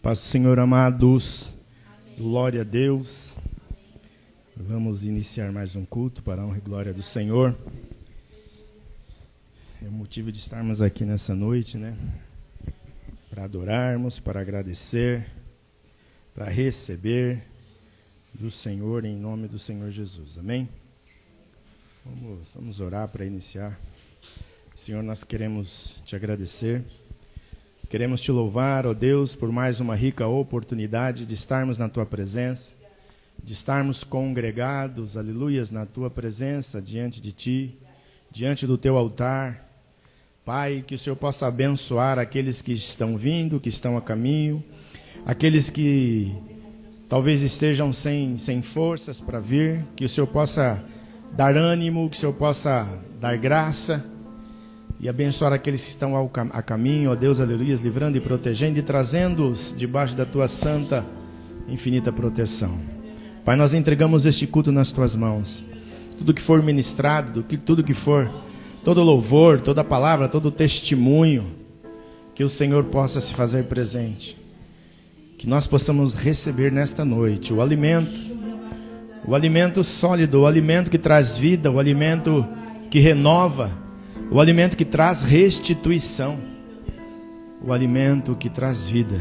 Paz do Senhor, amados. Glória a Deus. Vamos iniciar mais um culto para a honra e glória do Senhor. É o motivo de estarmos aqui nessa noite, né? Para adorarmos, para agradecer, para receber do Senhor em nome do Senhor Jesus. Amém? Vamos orar para iniciar. Senhor, nós queremos te agradecer. Queremos te louvar, ó Deus, por mais uma rica oportunidade de estarmos na tua presença, de estarmos congregados, aleluias, na tua presença, diante de ti, diante do teu altar. Pai, que o Senhor possa abençoar aqueles que estão vindo, que estão a caminho, aqueles que talvez estejam sem forças para vir, que o Senhor possa dar ânimo, que o Senhor possa dar graça, e abençoar aqueles que estão a caminho, ó Deus, aleluia, livrando e protegendo e trazendo-os debaixo da tua santa, infinita proteção. Pai, nós entregamos este culto nas tuas mãos. Tudo que for ministrado, tudo que for, todo louvor, toda palavra, todo testemunho, que o Senhor possa se fazer presente. Que nós possamos receber nesta noite o alimento sólido, o alimento que traz vida, o alimento que renova, o alimento que traz restituição, o alimento que traz vida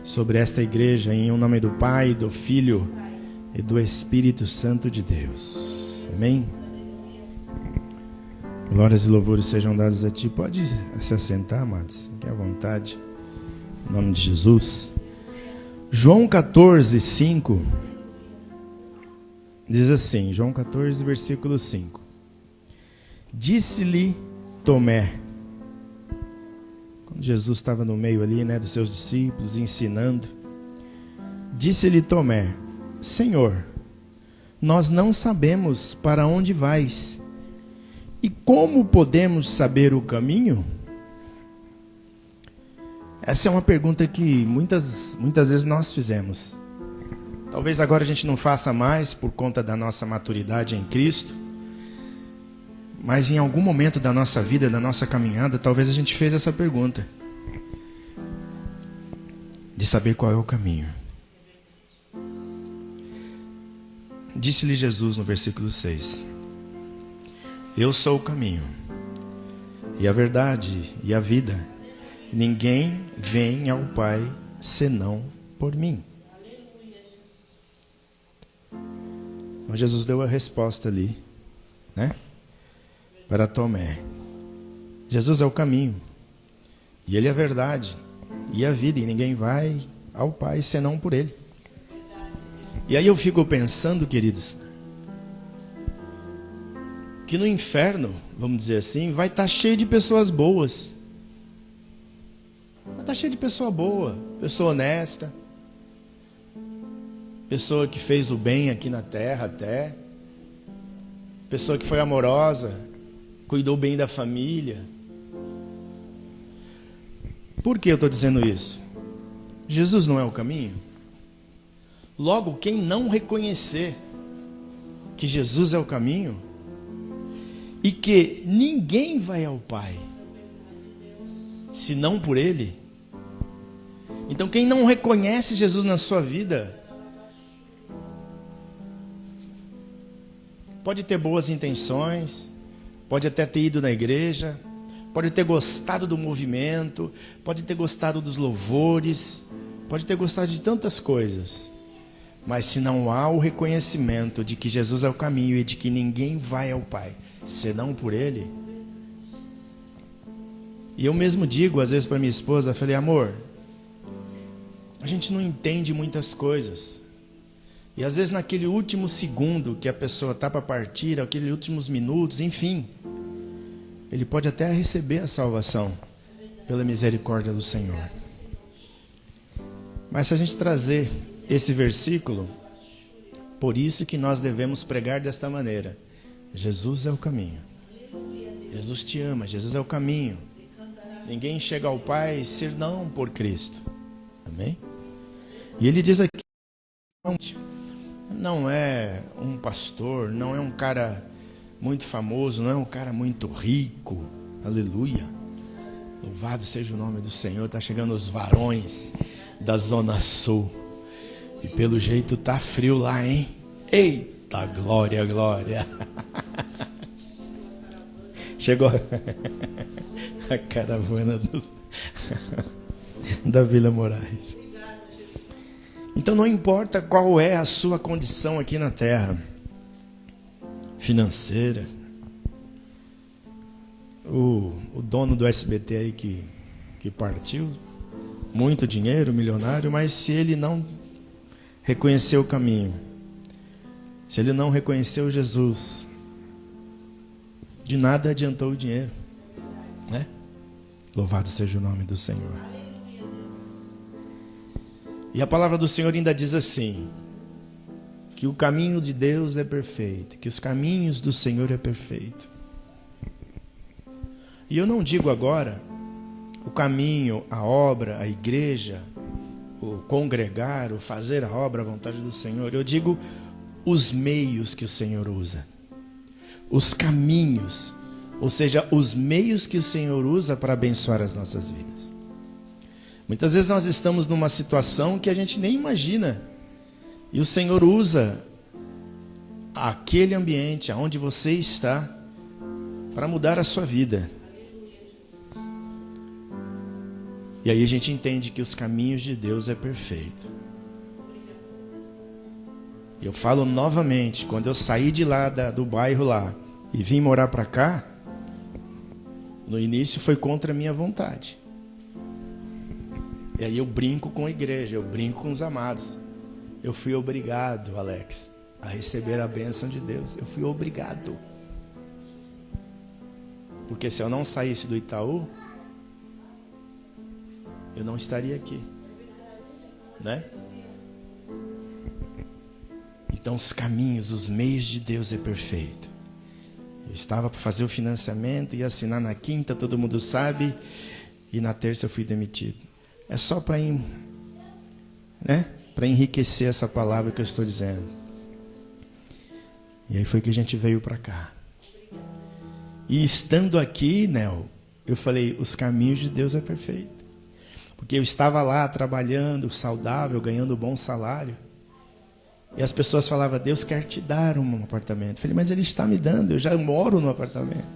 sobre esta igreja, em nome do Pai, do Filho e do Espírito Santo de Deus. Amém? Glórias e louvores sejam dados a ti. Pode se assentar, amados, fique à vontade, em nome de Jesus. João 14, 5 diz assim, João 14, versículo 5. Disse-lhe Tomé, quando Jesus estava no meio ali, né, dos seus discípulos, ensinando, disse-lhe Tomé, Senhor, nós não sabemos para onde vais, e como podemos saber o caminho? Essa é uma pergunta que muitas vezes nós fizemos. Talvez agora a gente não faça mais por conta da nossa maturidade em Cristo, mas em algum momento da nossa vida, da nossa caminhada, talvez a gente fez essa pergunta. De saber qual é o caminho. Disse-lhe Jesus no versículo 6. Eu sou o caminho, e a verdade, e a vida. Ninguém vem ao Pai, senão por mim. Então Jesus deu a resposta ali, né? Para Tomé. Jesus é o caminho, e Ele é a verdade, e a vida, e ninguém vai ao Pai senão por Ele. E aí eu fico pensando, queridos, que no inferno, vamos dizer assim, vai estar cheio de pessoas boas. Vai estar cheio de pessoa boa, pessoa honesta, pessoa que fez o bem aqui na terra até, pessoa que foi amorosa, cuidou bem da família. Por que eu estou dizendo isso? Jesus não é o caminho? Logo, quem não reconhecer que Jesus é o caminho e que ninguém vai ao Pai senão por Ele, então quem não reconhece Jesus na sua vida pode ter boas intenções, pode até ter ido na igreja, pode ter gostado do movimento, pode ter gostado dos louvores, pode ter gostado de tantas coisas. Mas se não há o reconhecimento de que Jesus é o caminho e de que ninguém vai ao Pai senão por Ele. E eu mesmo digo às vezes para minha esposa, falei, amor, a gente não entende muitas coisas. E às vezes naquele último segundo que a pessoa está para partir, aqueles últimos minutos, enfim, ele pode até receber a salvação pela misericórdia do Senhor. Mas se a gente trazer esse versículo, por isso que nós devemos pregar desta maneira. Jesus é o caminho. Jesus te ama, Jesus é o caminho. Ninguém chega ao Pai senão por Cristo. Amém? E ele diz aqui, não é um pastor, não é um cara muito famoso, não é um cara muito rico, aleluia, louvado seja o nome do Senhor. Está chegando os varões da Zona Sul. E pelo jeito tá frio lá, hein? Eita, glória, glória. Chegou a caravana da Vila Moraes. Então não importa qual é a sua condição aqui na terra, financeira. O dono do SBT aí que partiu, muito dinheiro, milionário, mas se ele não reconheceu o caminho, se ele não reconheceu Jesus, de nada adiantou o dinheiro, né? Louvado seja o nome do Senhor. E a palavra do Senhor ainda diz assim, que o caminho de Deus é perfeito, que os caminhos do Senhor é perfeito. E eu não digo agora o caminho, a obra, a igreja, o congregar, o fazer a obra, a vontade do Senhor. Eu digo os meios que o Senhor usa. Os caminhos, ou seja, os meios que o Senhor usa para abençoar as nossas vidas. Muitas vezes nós estamos numa situação que a gente nem imagina. E o Senhor usa aquele ambiente onde você está para mudar a sua vida. E aí a gente entende que os caminhos de Deus é perfeito. Eu falo novamente, quando eu saí de lá do bairro lá e vim morar para cá, no início foi contra a minha vontade. E aí eu brinco com a igreja, eu brinco com os amados. Eu fui obrigado, Alex, a receber a bênção de Deus. Eu fui obrigado. Porque se eu não saísse do Itaú, eu não estaria aqui, né? Então os caminhos, os meios de Deus é perfeito. Eu estava para fazer o financiamento e assinar na quinta, todo mundo sabe, e na terça eu fui demitido. É só para né? Para enriquecer essa palavra que eu estou dizendo. E aí foi que a gente veio para cá. E estando aqui, Nel, eu falei, os caminhos de Deus é perfeito. Porque eu estava lá trabalhando, saudável, ganhando um bom salário. E as pessoas falavam, Deus quer te dar um apartamento. Eu falei, mas Ele está me dando, eu já moro no apartamento.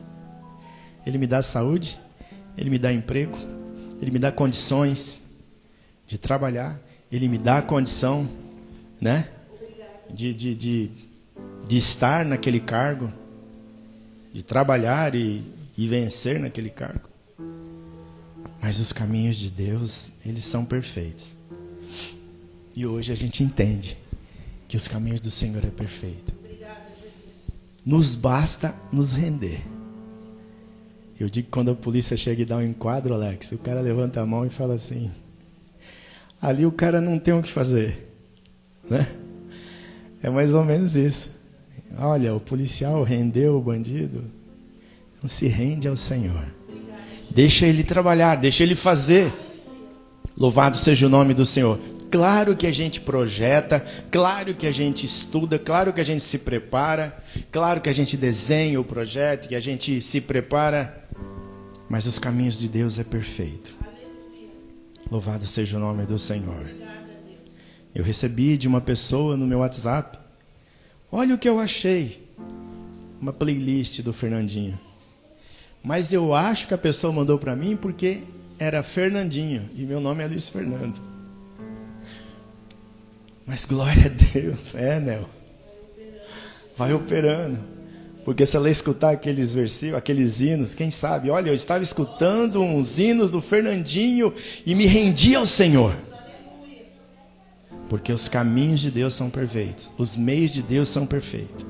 Ele me dá saúde, Ele me dá emprego, Ele me dá condições de trabalhar, Ele me dá a condição, né, de estar naquele cargo, de trabalhar e vencer naquele cargo. Mas os caminhos de Deus, eles são perfeitos. E hoje a gente entende que os caminhos do Senhor é perfeito. Nos basta nos render. Eu digo que quando a polícia chega e dá um enquadro, Alex, o cara levanta a mão e fala assim, ali o cara não tem o que fazer, né? É mais ou menos isso. Olha, o policial rendeu o bandido, não se rende ao Senhor. Deixa Ele trabalhar, deixa Ele fazer. Louvado seja o nome do Senhor. Claro que a gente projeta, claro que a gente estuda, claro que a gente se prepara, claro que a gente desenha o projeto, que a gente se prepara, mas os caminhos de Deus é perfeito. Louvado seja o nome do Senhor. Eu recebi de uma pessoa no meu WhatsApp, olha o que eu achei, uma playlist do Fernandinho. Mas eu acho que a pessoa mandou para mim porque era Fernandinho e meu nome é Luiz Fernando. Mas glória a Deus, Nel. Vai operando. Porque se ela escutar aqueles versículos, aqueles hinos, quem sabe? Olha, eu estava escutando uns hinos do Fernandinho e me rendi ao Senhor. Porque os caminhos de Deus são perfeitos. Os meios de Deus são perfeitos.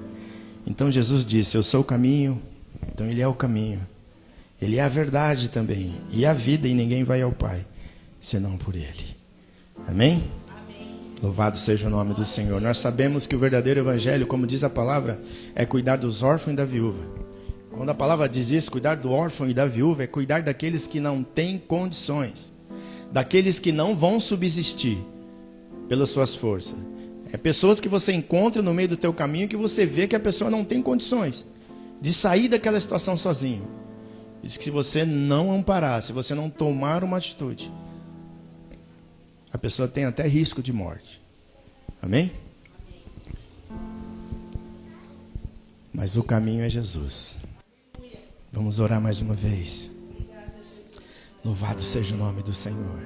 Então Jesus disse, eu sou o caminho. Então Ele é o caminho. Ele é a verdade também. E a vida, e ninguém vai ao Pai, senão por Ele. Amém? Louvado seja o nome do Senhor. Nós sabemos que o verdadeiro evangelho, como diz a palavra, é cuidar dos órfãos e da viúva. Quando a palavra diz isso, cuidar do órfão e da viúva, é cuidar daqueles que não têm condições, daqueles que não vão subsistir pelas suas forças. É pessoas que você encontra no meio do teu caminho que você vê que a pessoa não tem condições de sair daquela situação sozinho. Diz que se você não amparar, se você não tomar uma atitude, a pessoa tem até risco de morte. Amém? Mas o caminho é Jesus. Vamos orar mais uma vez. Louvado seja o nome do Senhor.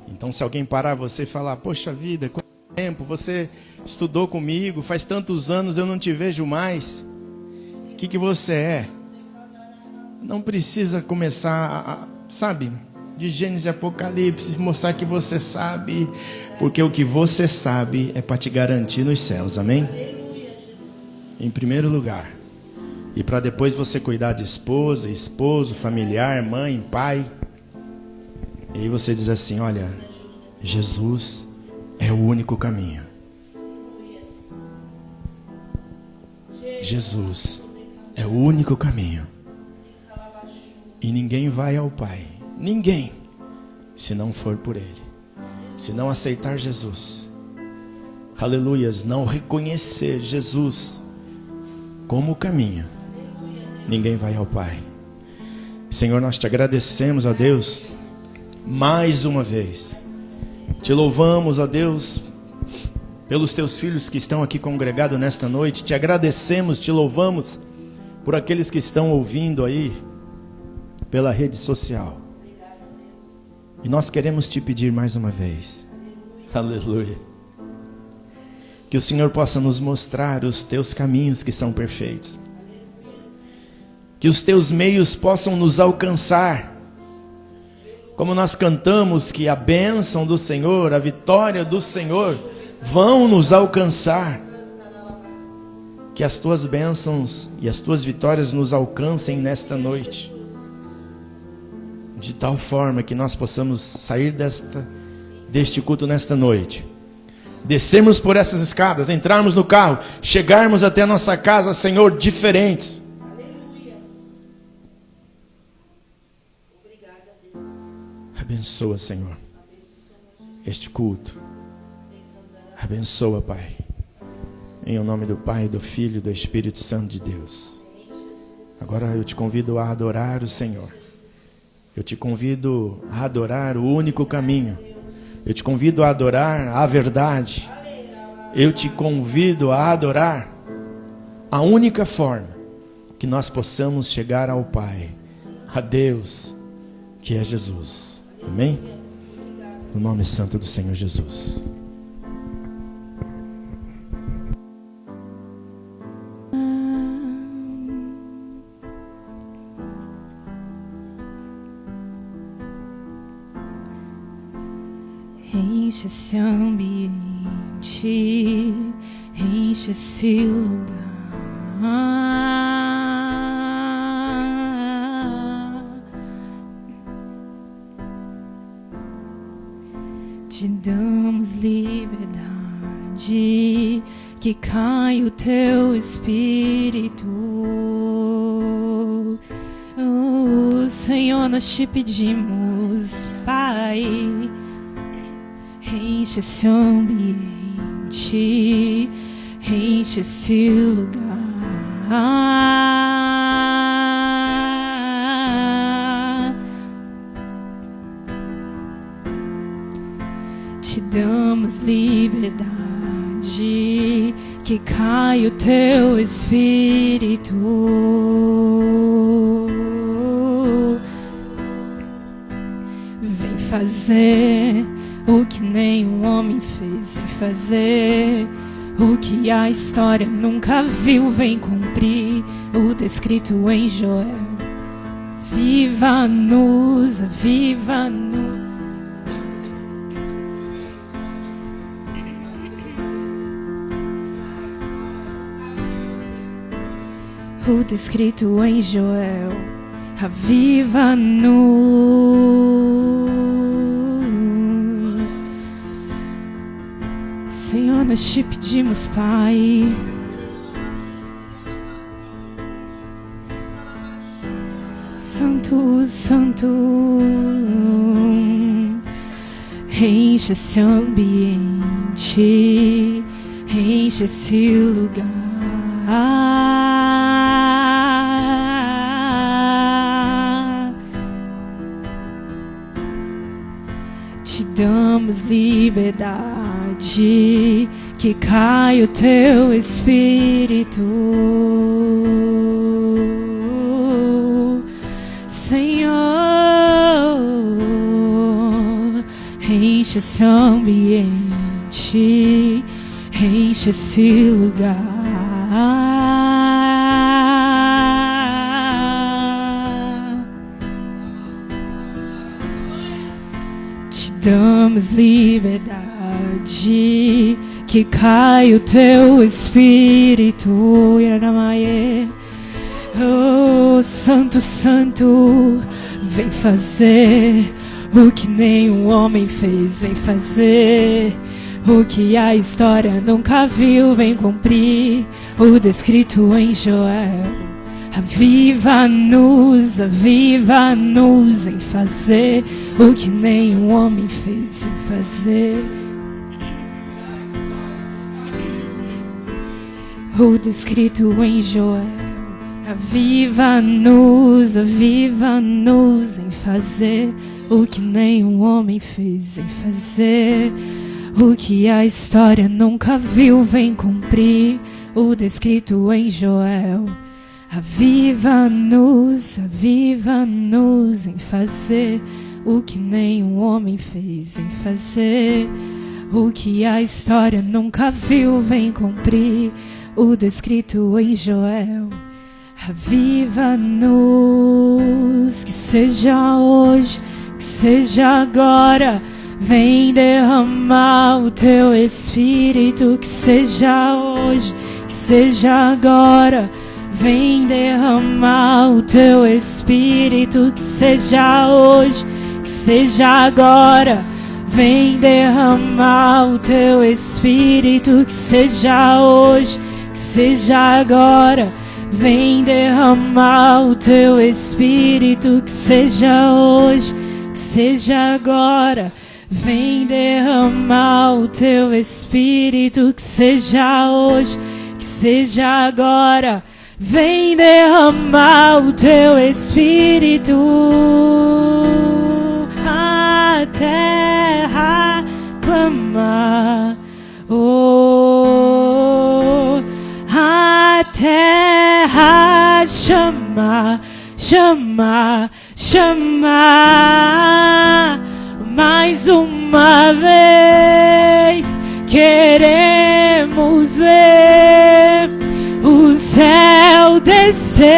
Então, se alguém parar você e falar: poxa vida, quanto tempo você estudou comigo, faz tantos anos eu não te vejo mais. O que você é? Não precisa começar, sabe, de Gênesis e Apocalipse, mostrar que você sabe, porque o que você sabe é para te garantir nos céus, amém? Em primeiro lugar. E para depois você cuidar de esposa, esposo, familiar, mãe, pai. E aí você diz assim: olha, Jesus é o único caminho. Jesus é o único caminho. E ninguém vai ao Pai, ninguém, se não for por Ele. Se não aceitar Jesus, aleluias, não reconhecer Jesus como o caminho, ninguém vai ao Pai. Senhor, nós te agradecemos, ó Deus, mais uma vez. Te louvamos, ó Deus, pelos teus filhos que estão aqui congregados nesta noite. Te agradecemos, te louvamos por aqueles que estão ouvindo aí pela rede social. E nós queremos te pedir mais uma vez, aleluia, que o Senhor possa nos mostrar os teus caminhos que são perfeitos, que os teus meios possam nos alcançar, como nós cantamos, que a bênção do Senhor, a vitória do Senhor vão nos alcançar. Que as tuas bênçãos e as tuas vitórias nos alcancem nesta noite, de tal forma que nós possamos sair deste culto nesta noite, descermos por essas escadas, entrarmos no carro, chegarmos até a nossa casa, Senhor, diferentes. Abençoa, Senhor, este culto. Abençoa, Pai, em o nome do Pai, do Filho e do Espírito Santo de Deus. Agora eu te convido a adorar o Senhor. Eu te convido a adorar o único caminho. Eu te convido a adorar a verdade. Eu te convido a adorar a única forma que nós possamos chegar ao Pai, a Deus, que é Jesus. Amém? No nome santo do Senhor Jesus. Enche esse ambiente, enche esse lugar. Te damos liberdade, que cai o teu espírito. Senhor, nós te pedimos, Pai, enche esse ambiente, enche esse lugar. Te damos liberdade, que cai o teu espírito. Vem fazer o que nenhum homem fez, vem fazer o que a história nunca viu, vem cumprir o descrito em Joel. Viva-nos, viva-nos. O descrito em Joel, aviva-nos. Senhor, nós te pedimos, Pai, Santo, Santo, enche esse ambiente, enche esse lugar. Te damos liberdade, que cai o teu espírito, Senhor. Enche esse ambiente, enche esse lugar. Te damos liberdade, que cai o teu espírito, oh, Santo, Santo, vem fazer o que nenhum homem fez, vem fazer o que a história nunca viu, vem cumprir o descrito em Joel. Aviva-nos, aviva-nos em fazer o que nenhum homem fez, em fazer o descrito em Joel. Aviva-nos, aviva-nos em fazer o que nenhum homem fez, em fazer o que a história nunca viu, vem cumprir o descrito em Joel. Aviva-nos, aviva-nos em fazer o que nenhum homem fez, em fazer o que a história nunca viu, vem cumprir o descrito em Joel. Aviva-nos, que seja hoje, que seja agora, vem derramar o teu espírito, que seja hoje, que seja agora, vem derramar o teu espírito, que seja hoje, que seja agora, vem derramar o teu espírito, que seja hoje, que seja agora, vem derramar o teu espírito, que seja hoje, que seja agora, vem derramar o teu espírito, que seja hoje, que seja agora, vem derramar o teu espírito. A terra clama, oh, a terra chama, chama, chama. Mais uma vez queremos ver o céu descer,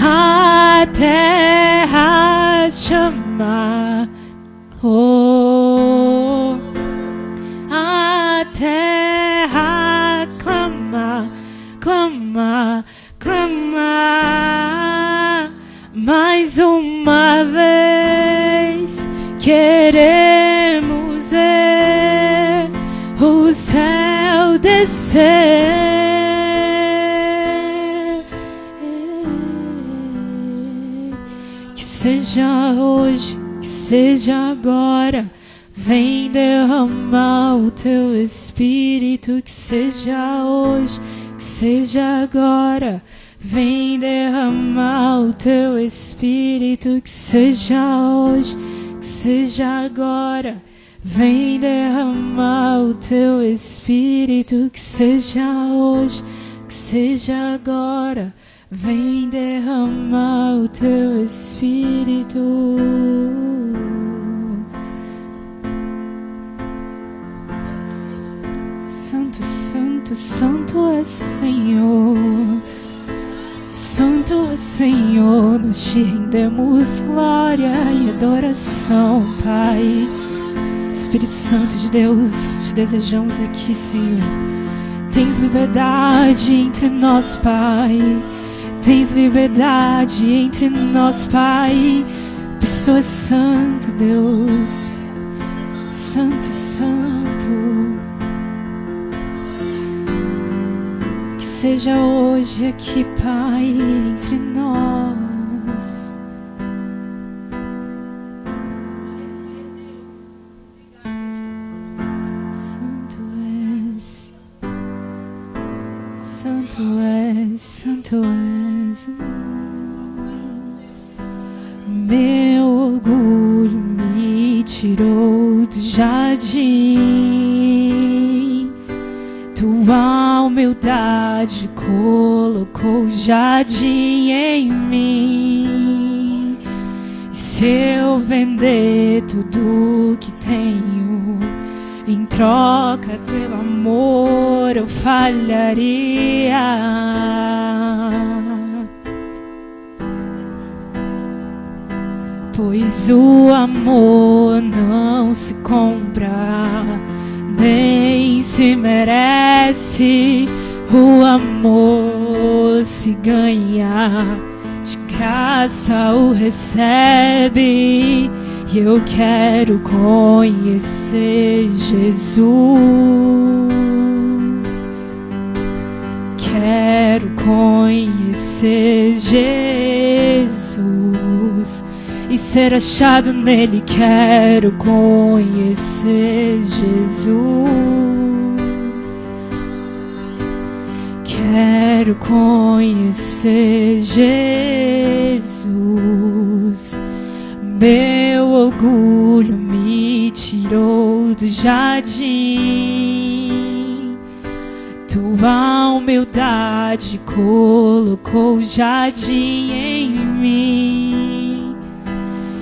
a terra chama, oh, a terra clama, clama, clama. Mais uma vez queremos ver o céu descer, que seja hoje, que seja agora, vem derramar o teu espírito, que seja hoje, que seja agora, vem derramar o teu espírito, que seja hoje, que seja agora, vem derramar o teu espírito, que seja hoje, que seja agora, vem derramar o teu espírito. Santo, Santo, Santo é Senhor. Santo é Senhor, nós te rendemos glória e adoração, Pai. Espírito Santo de Deus, te desejamos aqui, Senhor. Tens liberdade entre nós, Pai. Tens liberdade entre nós, Pai. Pois tu és santo, Deus. Santo, Santo. Que seja hoje aqui, Pai, entre nós. Santo és, Santo és, Santo és. Meu orgulho me tirou do jardim, tua humildade colocou o jardim em mim. E se eu vender tudo que tenho em troca teu amor, eu falharia. Pois o amor não se compra, nem se merece. O amor se ganha, de graça o recebe. E eu quero conhecer Jesus. Quero conhecer Jesus e ser achado nele. Quero conhecer Jesus. Quero conhecer Jesus. Meu orgulho me tirou do jardim, tua humildade colocou o jardim em mim.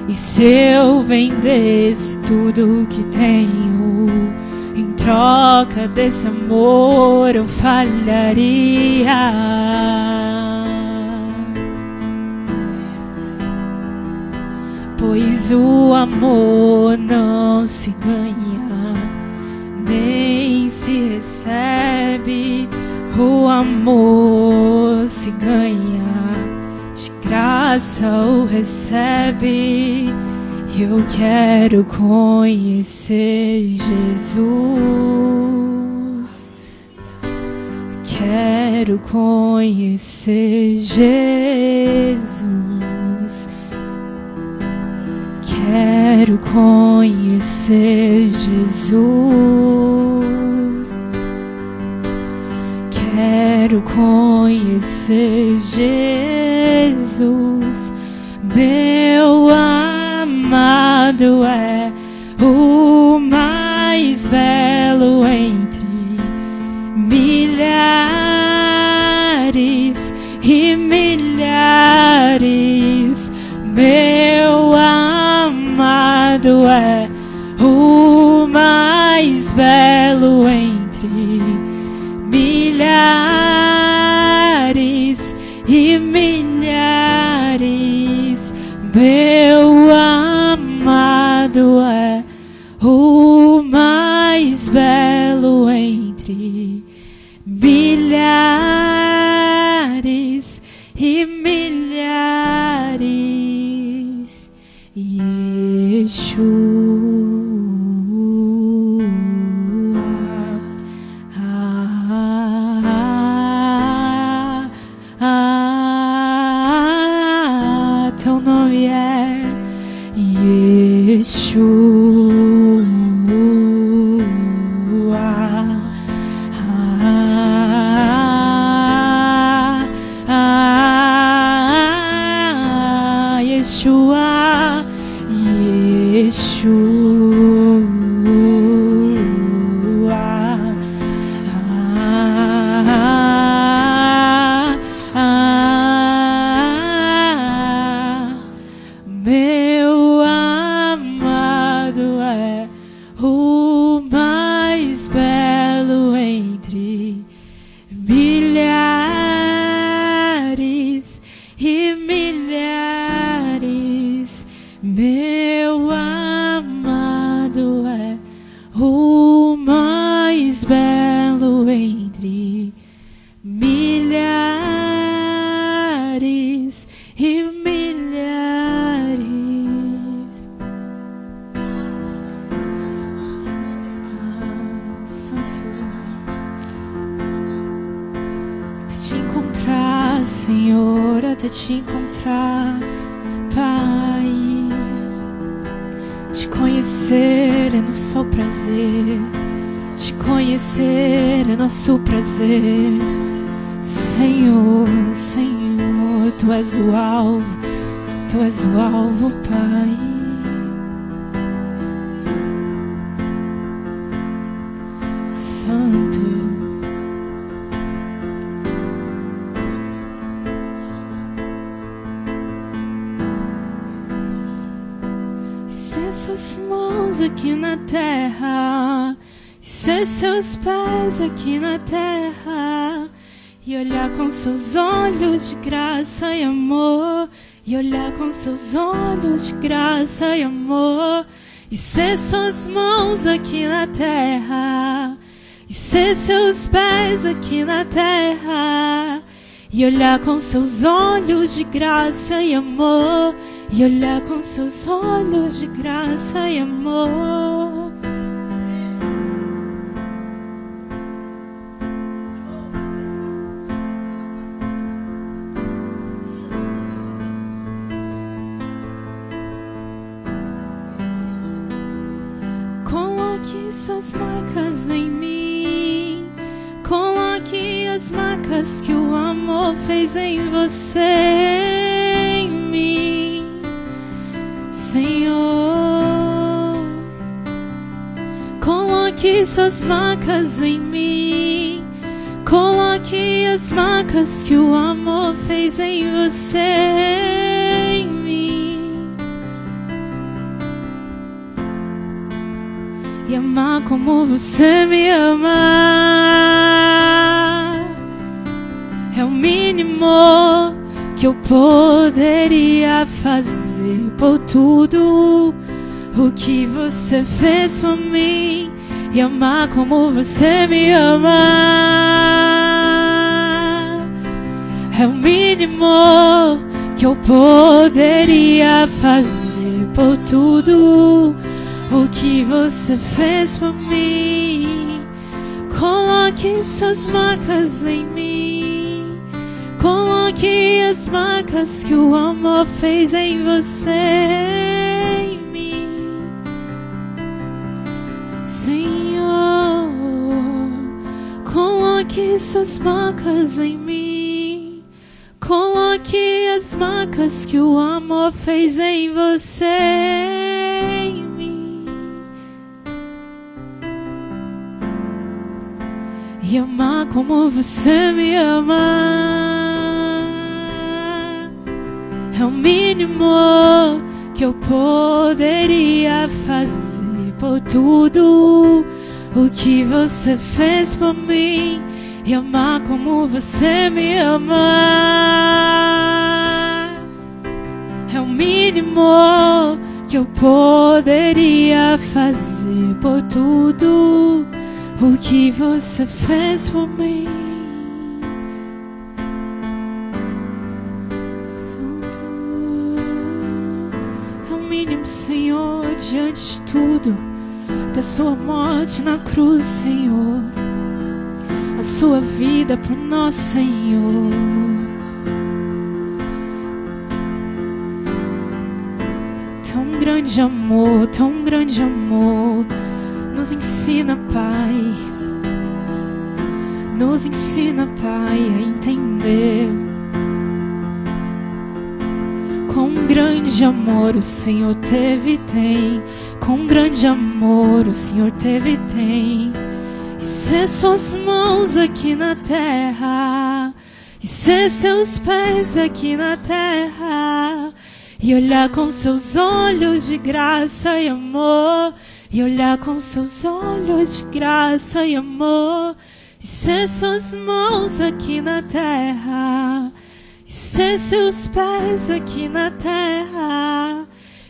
E se eu vendesse tudo que tenho em troca desse amor, eu falharia. Pois o amor não se ganha, nem se recebe. O amor se ganha, de graça o recebe. Eu quero conhecer Jesus. Quero conhecer Jesus. Quero conhecer Jesus. Quero conhecer Jesus. Meu amado é o mais belo entre milhares e milhares. Meu amado é o mais belo entre milhares e milhares. Meu amado é o mais belo entre milhares e milhares. Yeshua. Teu nome é Yeshua. Yeshua. Meu amado é o mais belo entre milhares e milhares. Meu amado é o mais belo entre milhares e milhares. Está santo. Até te encontrar, Senhor, até te encontrar, Pai. Te conhecer é nosso prazer, te conhecer é nosso prazer. Senhor, Senhor, Tu és o alvo, Tu és o alvo, Pai. Santo. Ser suas mãos aqui na terra, ser seus pés aqui na terra, e olhar com seus olhos de graça e amor, e olhar com seus olhos de graça e amor, e ser suas mãos aqui na terra, e ser seus pés aqui na terra, e olhar com seus olhos de graça e amor, e olhar com seus olhos de graça e amor. Coloque suas marcas em mim, coloque as marcas que o amor fez em você, em mim, Senhor. Coloque suas marcas em mim, coloque as marcas que o amor fez em você, em mim, e amar como você me ama é o mínimo que eu poderia fazer por tudo o que você fez por mim, e amar como você me ama é o mínimo que eu poderia fazer por tudo o que você fez por mim. Coloque suas marcas em mim, coloque as marcas que o amor fez em você, em mim, Senhor. Coloque suas marcas em mim, coloque as marcas que o amor fez em você, em mim, e amar como você me ama é o mínimo que eu poderia fazer por tudo o que você fez por mim, e amar como você me ama é o mínimo que eu poderia fazer por tudo o que você fez por mim. Santo, é o mínimo, Senhor, diante de tudo, da sua morte na cruz, Senhor, a sua vida por nós, Senhor. Tão grande amor, tão grande amor. Nos ensina, Pai, nos ensina, Pai, a entender quão grande amor o Senhor teve e tem, quão grande amor o Senhor teve e tem. E ser suas mãos aqui na terra, e ser seus pés aqui na terra, e olhar com seus olhos de graça e amor, e olhar com seus olhos de graça e amor, e ser suas mãos aqui na terra, e ser seus pés aqui na terra,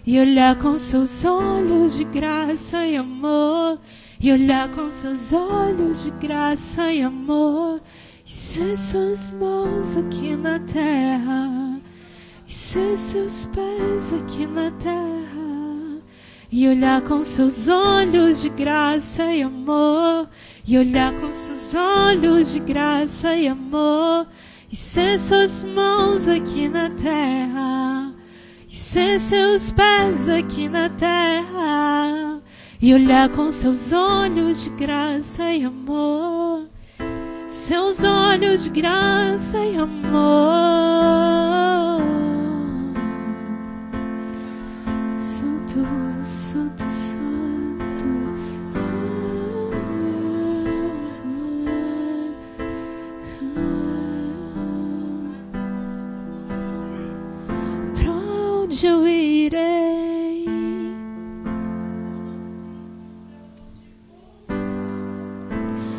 e olhar com seus olhos de graça e amor, e olhar com seus olhos de graça e amor, e ser suas mãos aqui na terra, e ser seus pés aqui na terra, e olhar com seus olhos de graça e amor, e olhar com seus olhos de graça e amor, e ser suas mãos aqui na terra, e ser seus pés aqui na terra, e olhar com seus olhos de graça e amor, seus olhos de graça e amor. onde eu irei?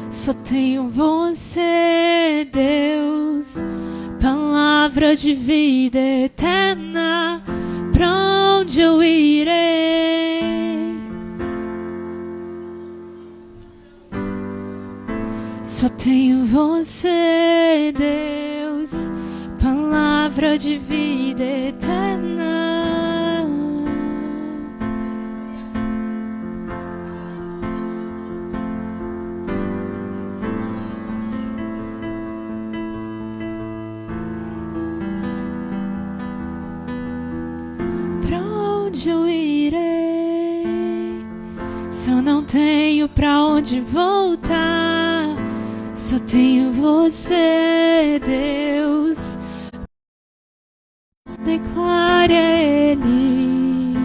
Só tenho você, Deus, palavra de vida eterna. Pra onde eu irei? Só tenho você, Deus, palavra de vida eterna. Pra onde eu irei? Se eu não tenho pra onde voltar, só tenho você, Deus. Declare a Ele,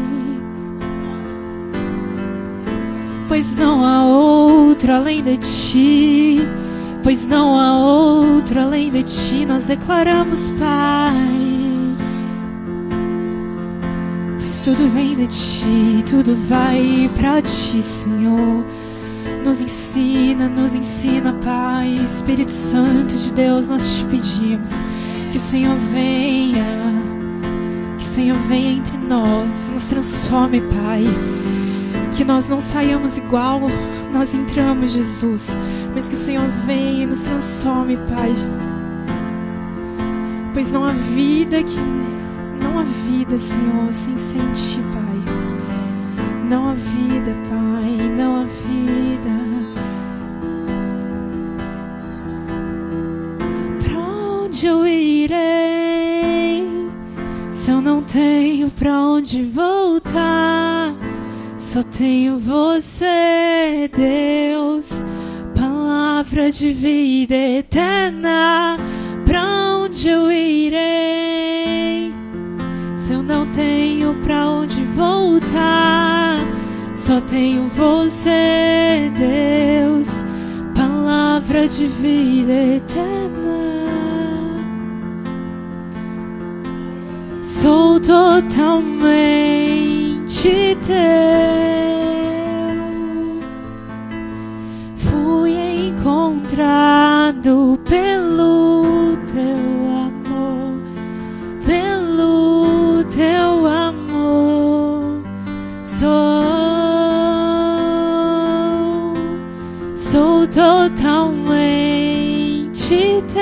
pois não há outro além de Ti, pois não há outro além de Ti. Nós declaramos, Pai, pois tudo vem de Ti, tudo vai pra Ti, Senhor. Nos ensina, Pai. Espírito Santo de Deus, nós te pedimos que o Senhor venha, que o Senhor venha entre nós, nos transforme, Pai. Que nós não saiamos igual nós entramos, Jesus, mas que o Senhor venha e nos transforme, Pai. Pois não há vida, Senhor, sem Ti, Pai. Não há vida, Pai, não há vida. Pra onde eu irei? Se eu não tenho pra onde voltar, só tenho você, Deus, palavra de vida eterna. Pra onde eu irei? Se eu não tenho pra onde voltar, só tenho você, Deus, palavra de vida eterna. Sou totalmente teu, fui encontrado pelo teu amor, pelo teu amor. Sou totalmente teu,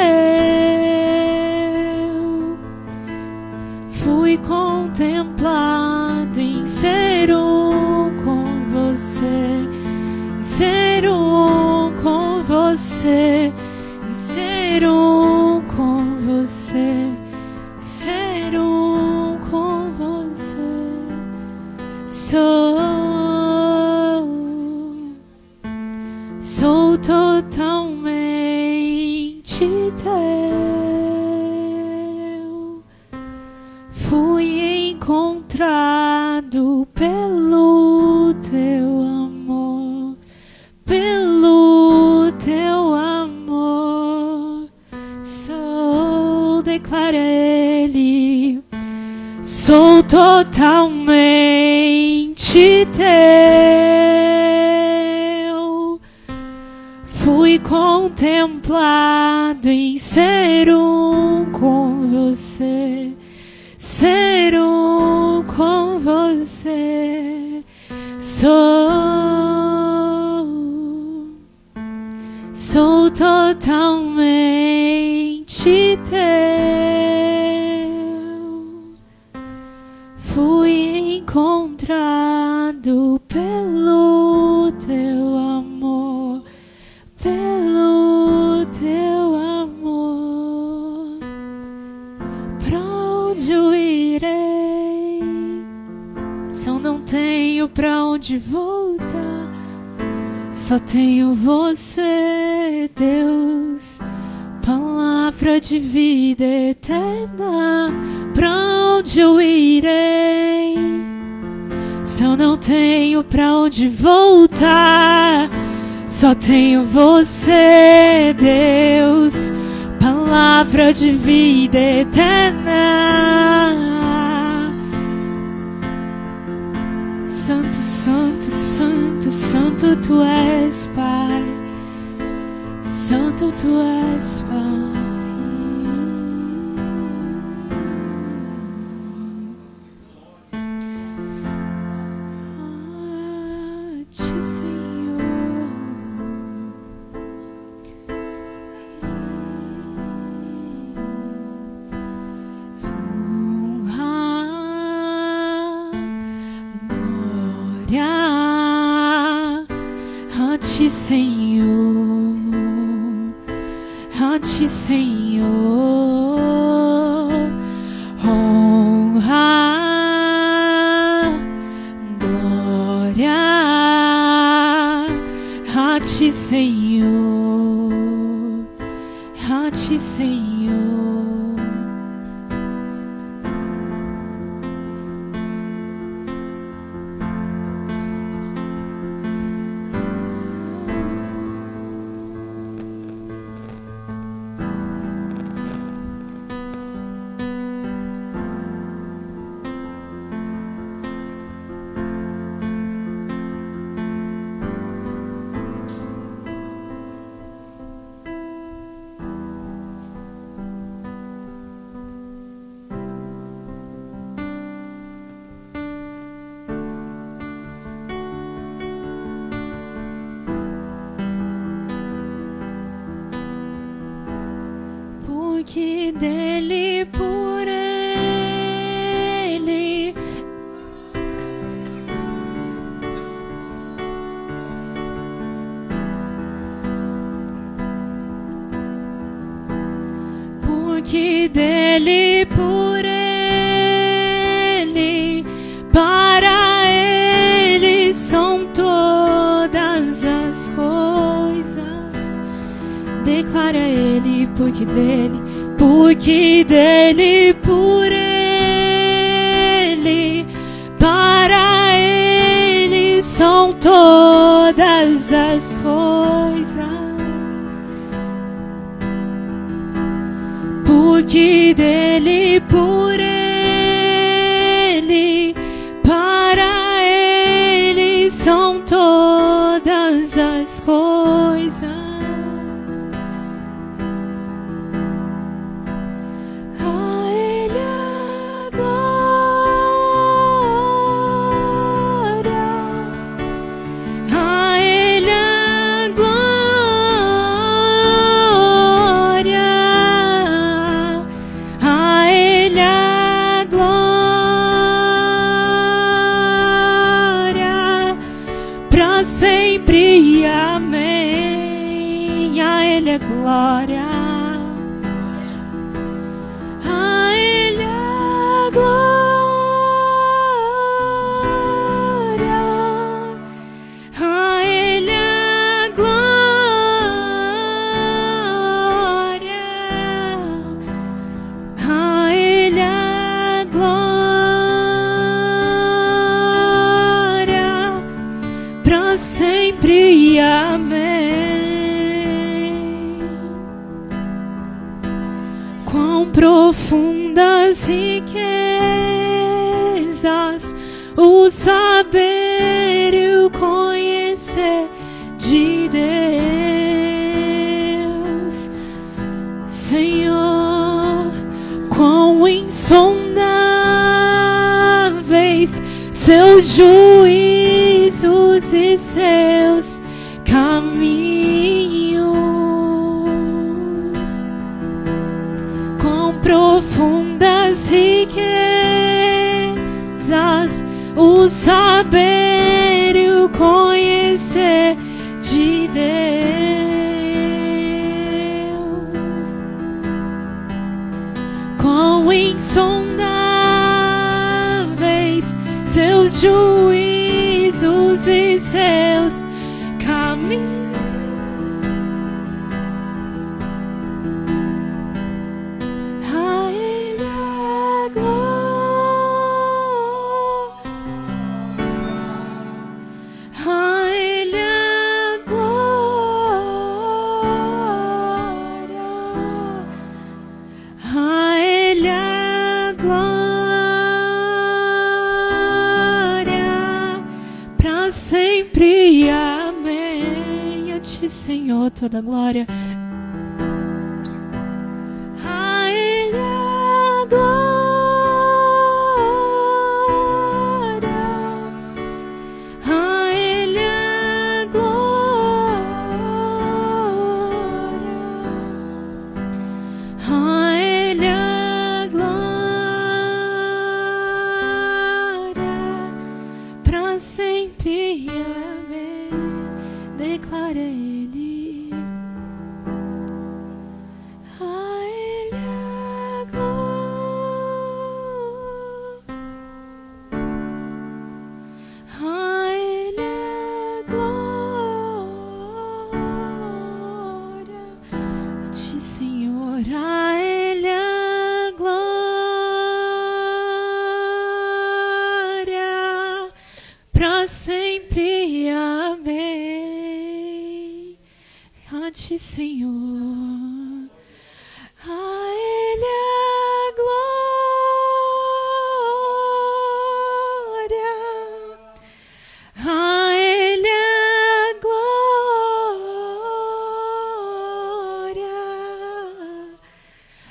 fui contemplado em ser um com você, em ser um com você, em ser um com você, em ser um com você. Sou totalmente teu, fui encontrado pelo teu amor, pelo teu amor. Declara Ele, sou totalmente teu, fui contemplado em ser um com você, ser um com você. Sou totalmente teu, fui encontrado pelo teu amor, pelo teu amor. Pra onde eu irei? Se eu não tenho pra onde voltar, só tenho você, Deus, palavra de vida eterna. Pra onde eu irei? Se eu não tenho pra onde voltar, só tenho você, Deus, palavra de vida eterna. Tu és Pai, Santo Tu és Pai. Senhor, a Ti, Senhor, honra, glória, a Ti, Senhor, a Ti, Senhor. Porque dele, por ele, porque dele, por ele, para ele são todas as coisas. Declara ele, porque dele, por ele, para ele são todas as coisas. Porque dele, por ele, para ele são todas as coisas. Sempre, amém. A Ele é glória, a Ele é glória, a Ele é glória, a Ele é glória, pra sempre, amém. Quão profundas riquezas o saber e o conhecer de Deus, Senhor. Quão insondáveis seus juízos e seus caminhos. Quão profundas riquezas o saber e o conhecer de Deus. Quão insondáveis seus juízos e seus caminhos. A Ele é glória, a Ele é glória, a Ele é glória, pra sempre, amém. Senhor, toda glória. A Ele a glória, a Ele a glória, a Ele a glória, pra sempre. Amém. Declara Ele, a Ele a glória, a Ele a glória, a Ti, Senhor, a Ele a glória, pra sempre. Amém. A Ti, Senhor, a Ele a glória, a Ele a glória,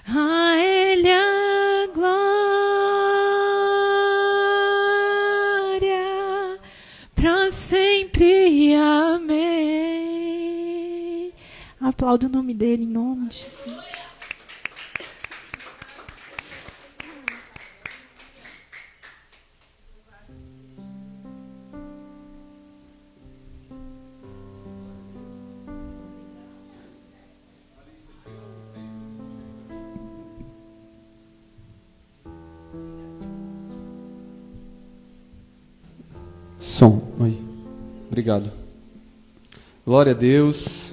a Ele a glória, pra sempre. Amém. Aplaudo o nome dele em nome de Jesus. Som. Oi. Obrigado. Glória a Deus.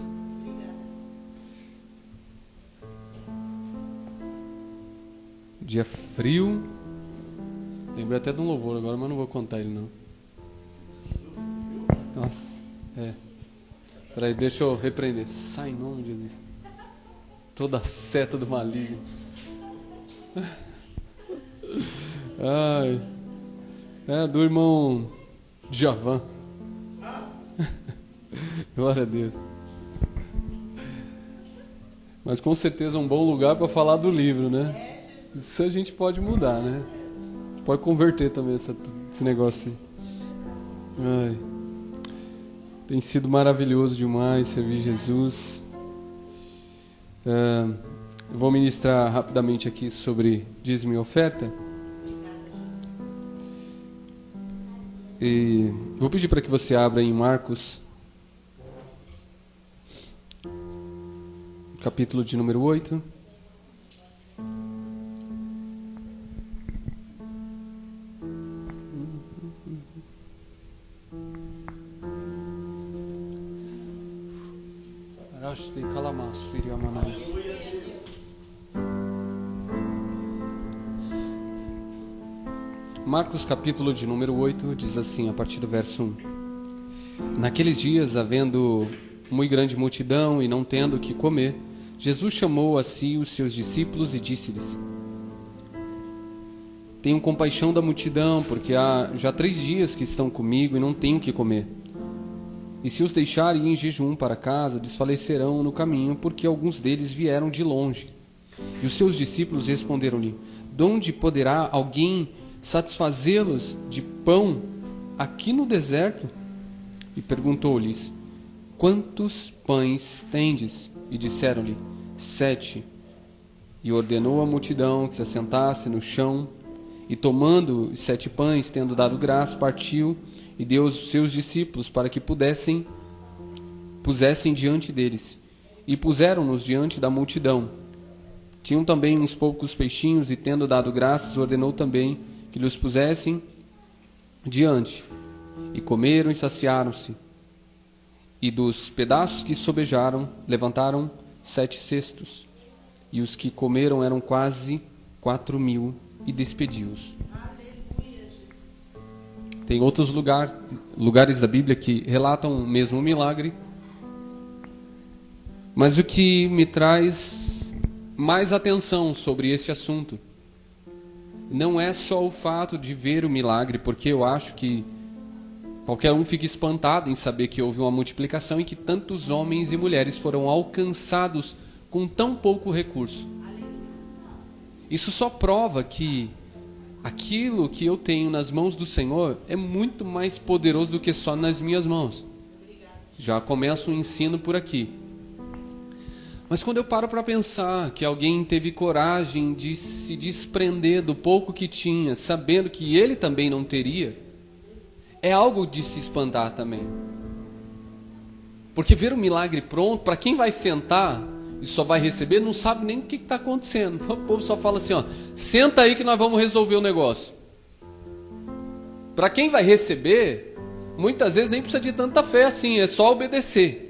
Dia frio. Lembrei até de um louvor agora, mas não vou contar ele não. Nossa, Peraí, deixa eu repreender. Sai em nome de Jesus. Toda seta do maligno. Ai. Do irmão Javan. Glória a Deus. Mas com certeza um bom lugar para falar do livro, né? Isso a gente pode mudar, né? A gente pode converter também esse negócio aí. Ai. Tem sido maravilhoso demais servir Jesus. Eu vou ministrar rapidamente aqui sobre dízimo e oferta. E vou pedir para que você abra em Marcos, capítulo de número 8. Marcos capítulo de número 8 diz assim, a partir do verso 1. Naqueles dias, havendo muito grande multidão e não tendo o que comer, Jesus chamou a si os seus discípulos e disse-lhes: Tenham compaixão da multidão, porque há já 3 dias que estão comigo e não têm o que comer. E se os deixarem em jejum para casa, desfalecerão no caminho, porque alguns deles vieram de longe. E os seus discípulos responderam-lhe: De onde poderá alguém satisfazê-los de pão aqui no deserto? E perguntou-lhes: Quantos pães tendes? E disseram-lhe: 7. E ordenou à multidão que se assentasse no chão. E tomando os 7 pães, tendo dado graça, partiu e deu aos seus discípulos para que pusessem diante deles. E puseram-nos diante da multidão. Tinham também uns poucos peixinhos, e tendo dado graças, ordenou também que lhes pusessem diante. E comeram e saciaram-se. E dos pedaços que sobejaram, levantaram 7 cestos. E os que comeram eram quase 4.000, e despediu-os. Tem outros lugares da Bíblia que relatam o mesmo milagre. Mas o que me traz mais atenção sobre este assunto não é só o fato de ver o milagre, porque eu acho que Qualquer um fica espantado em saber que houve uma multiplicação e que tantos homens e mulheres foram alcançados com tão pouco recurso. Isso só prova que aquilo que eu tenho nas mãos do Senhor é muito mais poderoso do que só nas minhas mãos. Já começa o ensino por aqui. Mas quando eu paro para pensar que alguém teve coragem de se desprender do pouco que tinha, sabendo que ele também não teria, é algo de se espantar também. Porque ver o milagre pronto, para quem vai sentar e só vai receber, não sabe nem o que está acontecendo. O povo só fala assim, ó, senta aí que nós vamos resolver o negócio. Para quem vai receber, muitas vezes nem precisa de tanta fé assim, é só obedecer.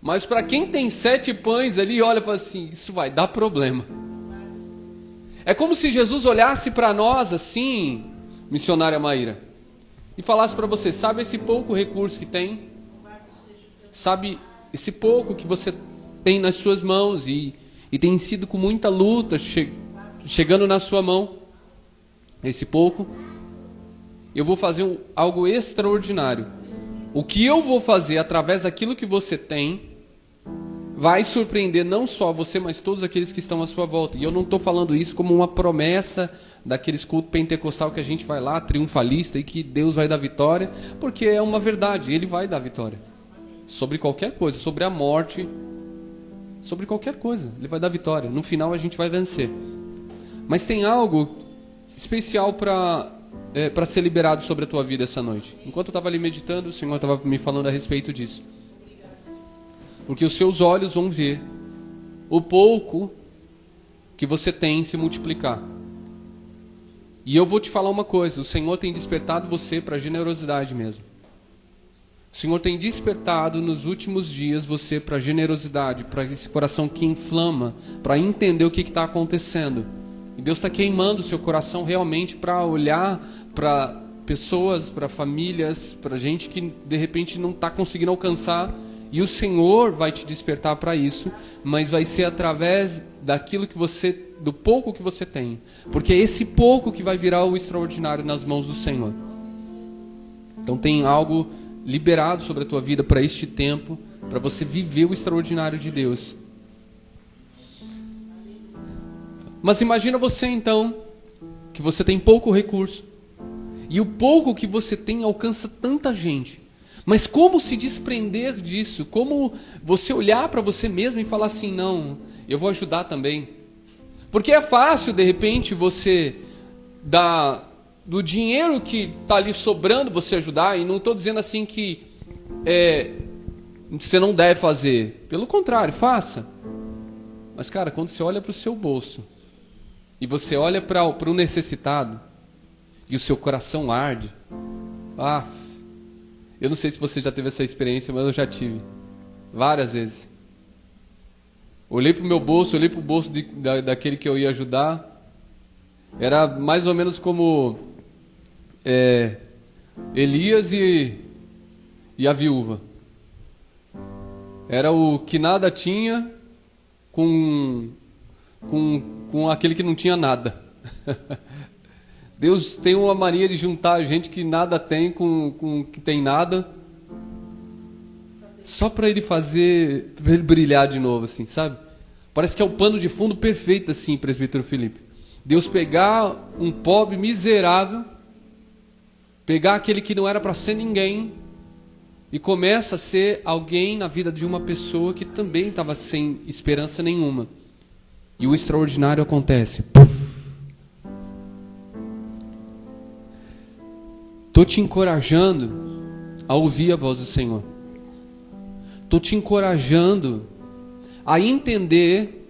Mas para quem tem 7 pães ali, olha e fala assim, isso vai dar problema. É como se Jesus olhasse para nós assim, missionária Maíra, e falasse para você, sabe esse pouco recurso que tem? Sabe esse pouco que você tem nas suas mãos e tem sido com muita luta chegando na sua mão? Esse pouco, eu vou fazer algo extraordinário. O que eu vou fazer através daquilo que você tem vai surpreender não só você, mas todos aqueles que estão à sua volta. E eu não estou falando isso como uma promessa daqueles cultos pentecostal que a gente vai lá, triunfalista, e que Deus vai dar vitória, porque é uma verdade, Ele vai dar vitória. Sobre qualquer coisa, sobre a morte, sobre qualquer coisa, Ele vai dar vitória. No final a gente vai vencer. Mas tem algo especial para ser liberado sobre a tua vida essa noite. Enquanto eu estava ali meditando, o Senhor estava me falando a respeito disso. Porque os seus olhos vão ver o pouco que você tem se multiplicar. E eu vou te falar uma coisa, o Senhor tem despertado você para a generosidade mesmo. O Senhor tem despertado nos últimos dias você para a generosidade, para esse coração que inflama, para entender o que está acontecendo. E Deus está queimando o seu coração realmente para olhar para pessoas, para famílias, para gente que de repente não está conseguindo alcançar. E o Senhor vai te despertar para isso, mas vai ser através daquilo que você, do pouco que você tem. Porque é esse pouco que vai virar o extraordinário nas mãos do Senhor. Então tem algo liberado sobre a tua vida para este tempo, para você viver o extraordinário de Deus. Mas imagina você então, que você tem pouco recurso, e o pouco que você tem alcança tanta gente. Mas como se desprender disso? Como você olhar para você mesmo e falar assim, não, eu vou ajudar também. Porque é fácil, de repente, você dar do dinheiro que está ali sobrando, você ajudar. E não estou dizendo assim que você não deve fazer. Pelo contrário, faça. Mas, cara, quando você olha para o seu bolso e você olha para o necessitado e o seu coração arde, eu não sei se você já teve essa experiência, mas eu já tive. Várias vezes. Olhei para o meu bolso, olhei para o bolso daquele que eu ia ajudar. Era mais ou menos como Elias e a viúva. Era o que nada tinha com aquele que não tinha nada. Deus tem uma mania de juntar gente que nada tem com que tem nada, só para ele brilhar de novo, assim, sabe? Parece que é o pano de fundo perfeito, assim, presbítero Felipe. Deus pegar um pobre miserável, pegar aquele que não era para ser ninguém, e começa a ser alguém na vida de uma pessoa que também estava sem esperança nenhuma. E o extraordinário acontece. Puf! Estou te encorajando a ouvir a voz do Senhor. Estou te encorajando a entender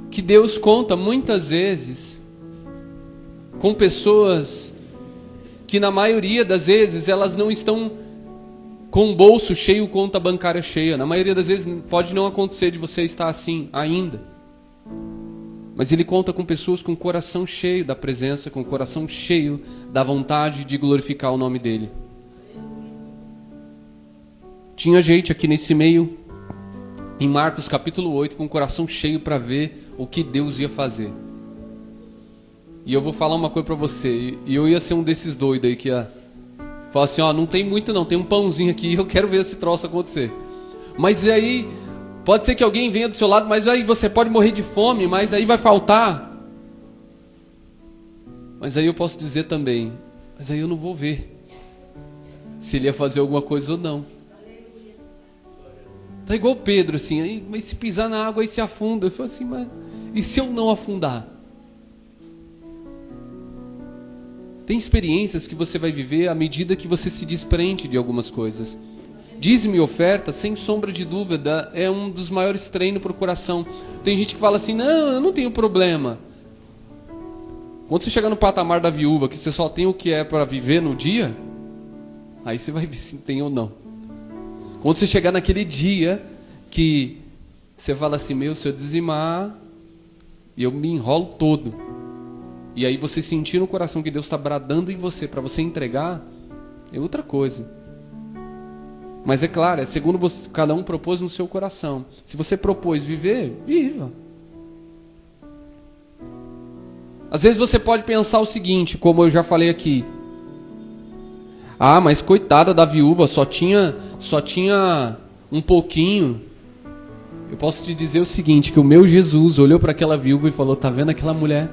que Deus conta muitas vezes com pessoas que na maioria das vezes elas não estão com o bolso cheio, conta bancária cheia. Na maioria das vezes pode não acontecer de você estar assim ainda. Mas Ele conta com pessoas com o coração cheio da presença, com o coração cheio da vontade de glorificar o nome dEle. Tinha gente aqui nesse meio, em Marcos capítulo 8, com o coração cheio para ver o que Deus ia fazer. E eu vou falar uma coisa para você, e eu ia ser um desses doidos aí que ia Fala assim, ó, não tem muito não, tem um pãozinho aqui, eu quero ver esse troço acontecer. Mas aí, pode ser que alguém venha do seu lado, mas aí você pode morrer de fome, mas aí vai faltar. Mas aí eu posso dizer também, mas aí eu não vou ver se ele ia fazer alguma coisa ou não. Tá igual Pedro assim, aí, mas se pisar na água aí se afunda. Eu falo assim, mas e se eu não afundar? Tem experiências que você vai viver à medida que você se desprende de algumas coisas. Dízimo e oferta, sem sombra de dúvida, é um dos maiores treinos para o coração. Tem gente que fala assim, não, eu não tenho problema. Quando você chegar no patamar da viúva, que você só tem o que é para viver no dia, aí você vai ver se tem ou não. Quando você chegar naquele dia que você fala assim, meu, se eu dizimar, eu me enrolo todo. E aí você sentir no coração que Deus está bradando em você para você entregar, é outra coisa. Mas é claro, é segundo você, cada um propôs no seu coração. Se você propôs viver, viva. Às vezes você pode pensar o seguinte, como eu já falei aqui. Ah, mas coitada da viúva, só tinha um pouquinho. Eu posso te dizer o seguinte, que o meu Jesus olhou para aquela viúva e falou, tá vendo aquela mulher?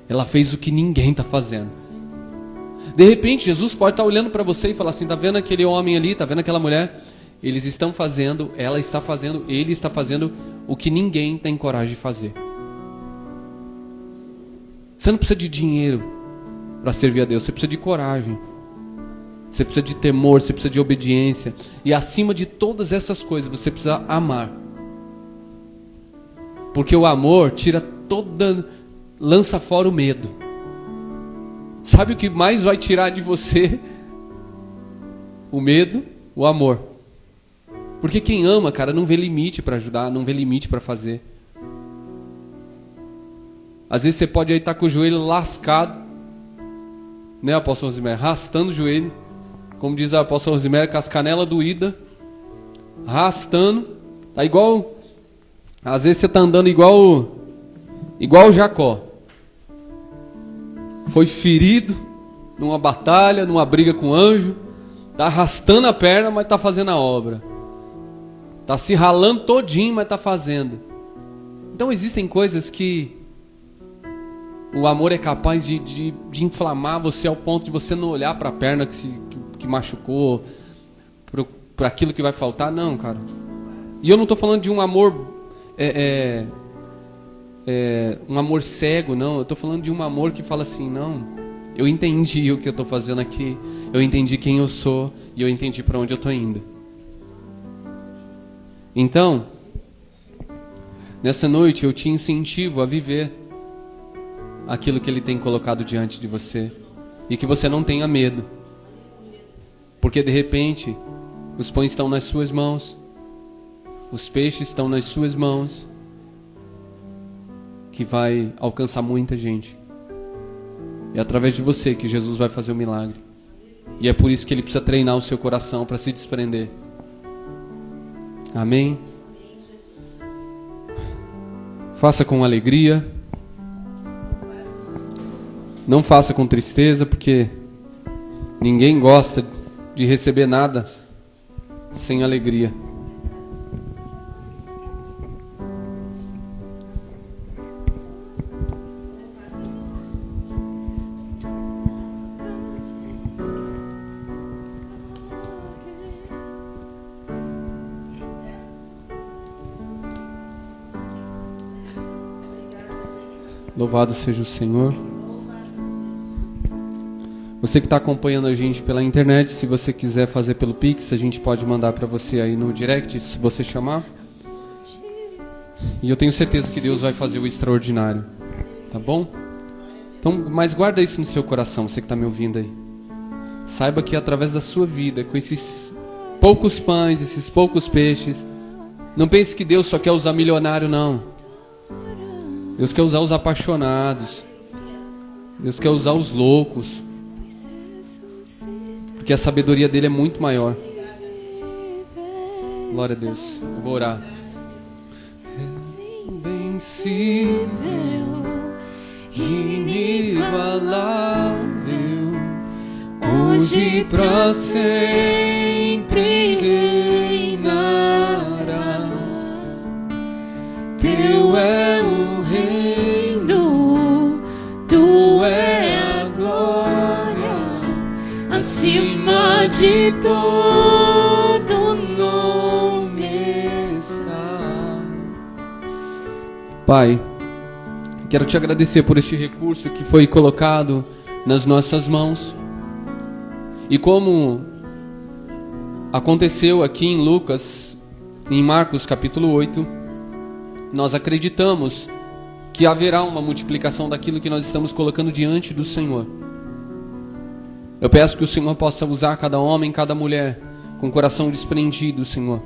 Ela fez o que ninguém está fazendo. De repente, Jesus pode estar olhando para você e falar assim, tá vendo aquele homem ali, tá vendo aquela mulher? Eles estão fazendo, ela está fazendo, ele está fazendo o que ninguém tem coragem de fazer. Você não precisa de dinheiro para servir a Deus, você precisa de coragem. Você precisa de temor, você precisa de obediência. E acima de todas essas coisas, você precisa amar. Porque o amor lança fora o medo. Sabe o que mais vai tirar de você? O medo, o amor. Porque quem ama, cara, não vê limite para ajudar, não vê limite para fazer. Às vezes você pode aí estar com o joelho lascado, né, apóstolo Rosemary? Arrastando o joelho, como diz a apóstolo Rosemary, com as canelas doídas, arrastando, tá igual, às vezes você está andando igual o Jacó. Foi ferido numa batalha, numa briga com o anjo, está arrastando a perna, mas está fazendo a obra. Está se ralando todinho, mas está fazendo. Então existem coisas que o amor é capaz de inflamar você ao ponto de você não olhar para a perna que machucou, para aquilo que vai faltar. Não, cara. E eu não estou falando de um amor um amor cego, não. Eu estou falando de um amor que fala assim, não, eu entendi o que eu estou fazendo aqui, eu entendi quem eu sou e eu entendi para onde eu estou indo. Então, nessa noite eu te incentivo a viver aquilo que Ele tem colocado diante de você e que você não tenha medo, porque de repente os pães estão nas suas mãos, os peixes estão nas suas mãos, que vai alcançar muita gente. É através de você que Jesus vai fazer o milagre. E é por isso que Ele precisa treinar o seu coração para se desprender. Amém? Faça com alegria. Não faça com tristeza, porque ninguém gosta de receber nada sem alegria. Louvado seja o Senhor. Você que está acompanhando a gente pela internet, se você quiser fazer pelo Pix, a gente pode mandar para você aí no direct, se você chamar. E eu tenho certeza que Deus vai fazer o extraordinário. Tá bom? Então, mas guarda isso no seu coração, você que está me ouvindo aí. Saiba que através da sua vida, com esses poucos pães, esses poucos peixes, não pense que Deus só quer usar milionário, não. Deus quer usar os apaixonados. Deus quer usar os loucos. Porque a sabedoria dele é muito maior. Glória a Deus. Eu vou orar. Invencível, inigualável, o hoje pra sempre reinará. Teu é o reino, tu é a glória, acima de todo nome está. Pai, quero te agradecer por este recurso que foi colocado nas nossas mãos. E como aconteceu aqui em Lucas, em Marcos capítulo 8, nós acreditamos que haverá uma multiplicação daquilo que nós estamos colocando diante do Senhor. Eu peço que o Senhor possa usar cada homem, cada mulher com o coração desprendido, Senhor,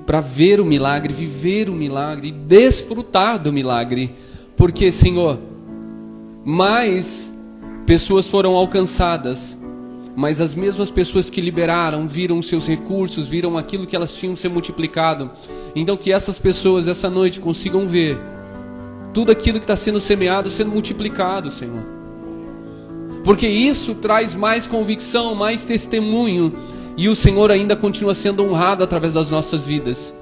para ver o milagre, viver o milagre, desfrutar do milagre. Porque, Senhor, mais pessoas foram alcançadas, mas as mesmas pessoas que liberaram, viram os seus recursos, viram aquilo que elas tinham ser multiplicado. Então que essas pessoas essa noite consigam ver tudo aquilo que está sendo semeado, sendo multiplicado, Senhor. Porque isso traz mais convicção, mais testemunho, e o Senhor ainda continua sendo honrado através das nossas vidas.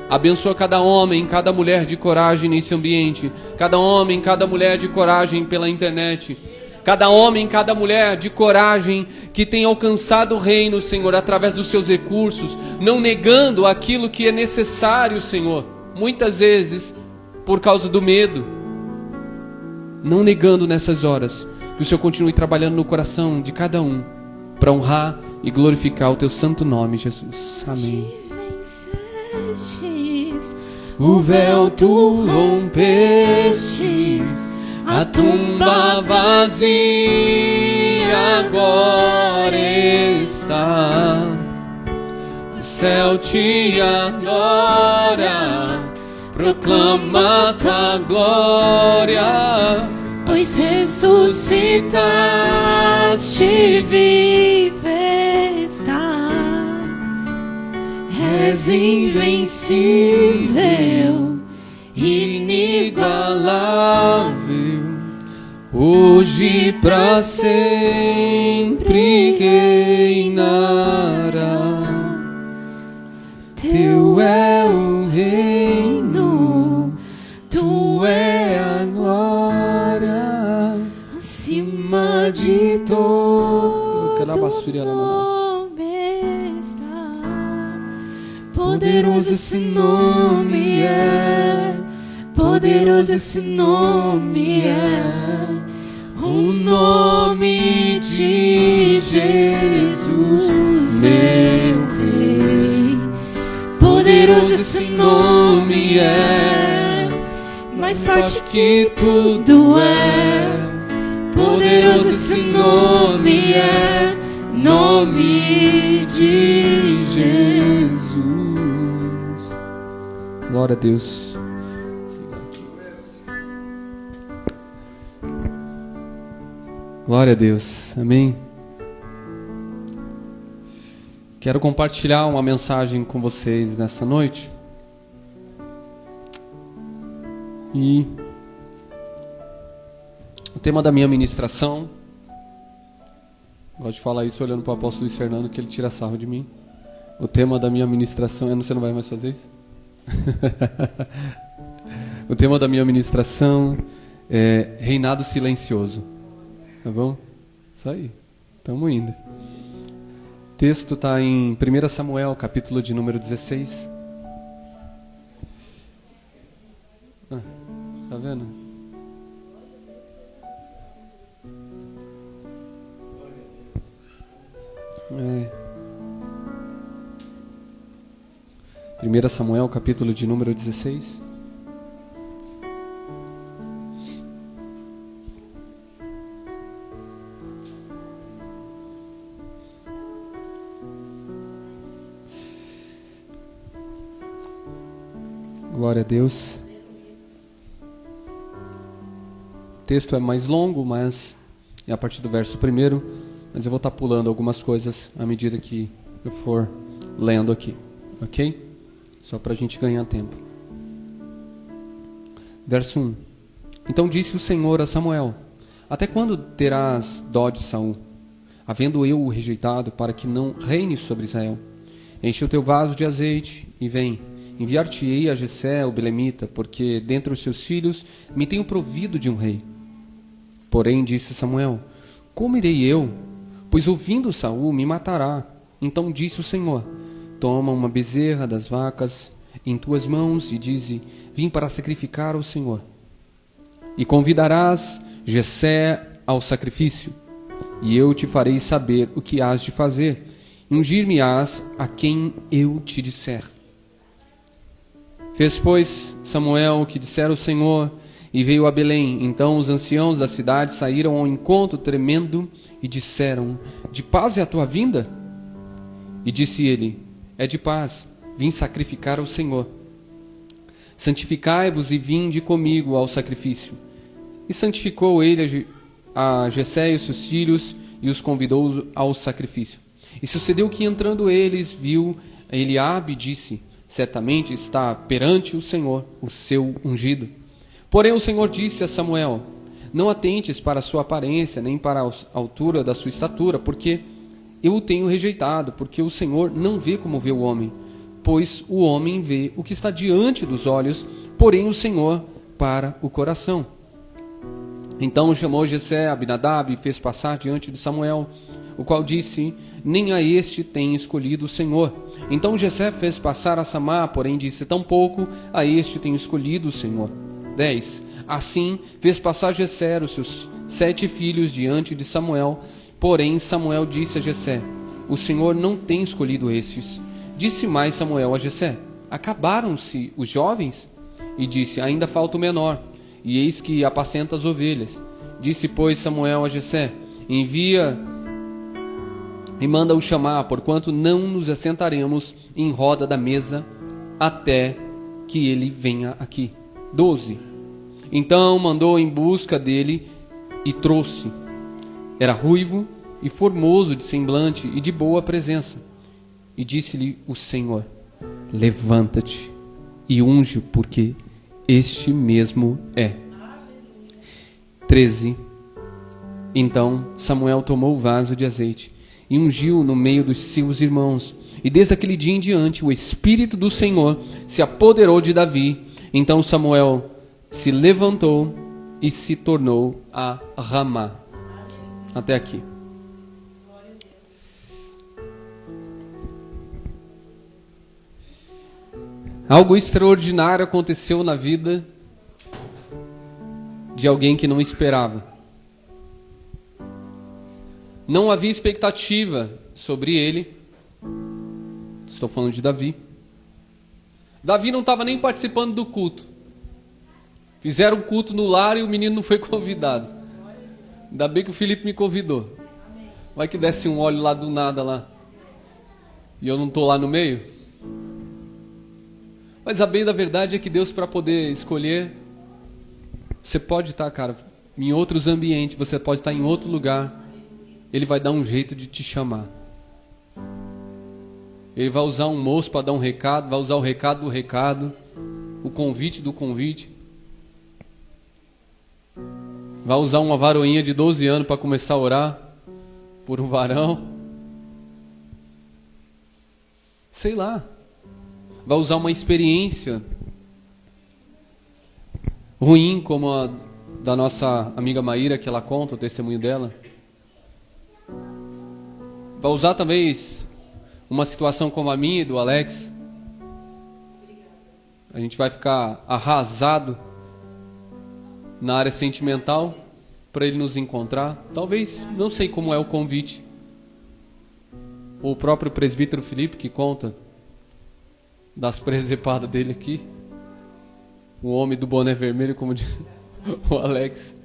Abençoa cada homem, cada mulher de coragem nesse ambiente, cada homem, cada mulher de coragem pela internet, cada homem, cada mulher de coragem que tem alcançado o reino, Senhor, através dos seus recursos, não negando aquilo que é necessário, Senhor, muitas vezes por causa do medo, não negando nessas horas, que o Senhor continue trabalhando no coração de cada um, para honrar e glorificar o teu santo nome, Jesus. Amém. O véu tu rompestes, a tumba vazia agora está. O céu te adora, proclama tua glória, pois ressuscitaste, vive está. És invencível, inigualável, hoje pra sempre reinará. Teu é o reino, tu é a glória, acima de todo nome está. Poderoso esse nome é, poderoso esse nome é, o nome de Jesus, meu Rei. Poderoso esse nome é, mais forte que tudo é. Poderoso esse nome é, nome de Jesus. Glória a Deus. Glória a Deus. Amém. Quero compartilhar uma mensagem com vocês nessa noite. E o tema da minha ministração, gosto de falar isso olhando para o apóstolo Luiz Fernando, que ele tira sarro de mim. O tema da minha ministração, você não vai mais fazer isso? O tema da minha ministração é reinado silencioso. Tá bom? Isso aí, estamos indo. O texto está em 1 Samuel, capítulo de número 16. Tá vendo? É. 1 Samuel, capítulo de número 16. Glória a Deus. O texto é mais longo, mas é a partir do verso 1, mas eu vou estar pulando algumas coisas à medida que eu for lendo aqui, ok? Só para a gente ganhar tempo. Verso 1. Então disse o Senhor a Samuel: até quando terás dó de Saul? havendo eu o rejeitado, para que não reine sobre Israel. Enche o teu vaso de azeite e vem. Enviar-te-ei a Jessé, o belemita, porque dentre os seus filhos me tenho provido de um rei. Porém disse Samuel: como irei eu? Pois ouvindo Saul me matará. Então disse o Senhor: toma uma bezerra das vacas em tuas mãos e dize: vim para sacrificar ao Senhor. E convidarás Jessé ao sacrifício, e eu te farei saber o que hás de fazer. Ungir-me-ás a quem eu te disser. Fez, pois, Samuel o que dissera o Senhor, e veio a Belém. Então os anciãos da cidade saíram ao encontro tremendo e disseram: de paz é a tua vinda? E disse ele: é de paz, vim sacrificar ao Senhor. Santificai-vos e vinde comigo ao sacrifício. E santificou ele a Jessé e os seus filhos, e os convidou ao sacrifício. E sucedeu que, entrando eles, viu Eliabe e disse: certamente está perante o Senhor o seu ungido. Porém o Senhor disse a Samuel: não atentes para a sua aparência, nem para a altura da sua estatura, porque eu o tenho rejeitado, porque o Senhor não vê como vê o homem. Pois o homem vê o que está diante dos olhos, porém o Senhor para o coração. Então chamou Jessé Abinadab e fez passar diante de Samuel, o qual disse: nem a este tem escolhido o Senhor. Então Jessé fez passar a Samá, porém disse: tampouco a este tem escolhido o Senhor. 10. Assim fez passar Jessé os seus 7 filhos diante de Samuel, porém Samuel disse a Jessé: o Senhor não tem escolhido estes. Disse mais Samuel a Jessé: acabaram-se os jovens? E disse: ainda falta o menor, e eis que apacenta as ovelhas. Disse, pois, Samuel a Jessé: envia e manda-o chamar, porquanto não nos assentaremos em roda da mesa até que ele venha aqui. 12. Então mandou em busca dele e trouxe. Era ruivo e formoso de semblante e de boa presença. E disse-lhe o Senhor: levanta-te e unge-o, porque este mesmo é. 13. Então Samuel tomou o vaso de azeite e ungiu no meio dos seus irmãos. E desde aquele dia em diante o Espírito do Senhor se apoderou de Davi. Então Samuel se levantou e se tornou a Ramá. Até aqui. Algo extraordinário aconteceu na vida de alguém que não esperava. Não havia expectativa sobre ele. Estou falando de Davi. Davi não estava nem participando do culto. Fizeram um culto no lar e o menino não foi convidado. Ainda bem que o Felipe me convidou. Vai que desce um óleo lá do nada lá. E eu não estou lá no meio. Mas a bem da verdade é que Deus, para poder escolher, você pode estar, cara, em outros ambientes, você pode estar em outro lugar. Ele vai dar um jeito de te chamar. Ele vai usar um moço para dar um recado, vai usar o recado do recado, o convite do convite. Vai usar uma varoinha de 12 anos para começar a orar por um varão. Sei lá. Vai usar uma experiência ruim, como a da nossa amiga Maíra, que ela conta o testemunho dela. Vai usar talvez uma situação como a minha e do Alex. A gente vai ficar arrasado na área sentimental para ele nos encontrar. Talvez, não sei como é o convite. O próprio presbítero Felipe, que conta das presepadas dele aqui. O homem do boné vermelho, como diz o Alex.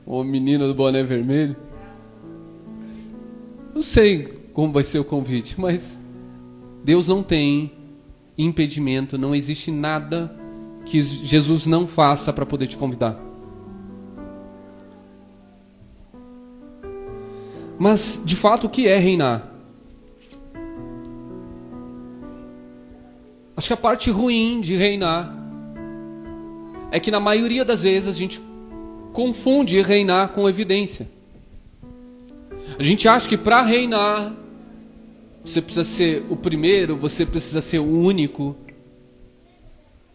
O menino do boné vermelho. Não sei como vai ser o convite, mas Deus não tem impedimento, não existe nada que Jesus não faça para poder te convidar. Mas, de fato, o que é reinar? Acho que a parte ruim de reinar é que na maioria das vezes a gente confunde reinar com evidência. A gente acha que para reinar, você precisa ser o primeiro, você precisa ser o único,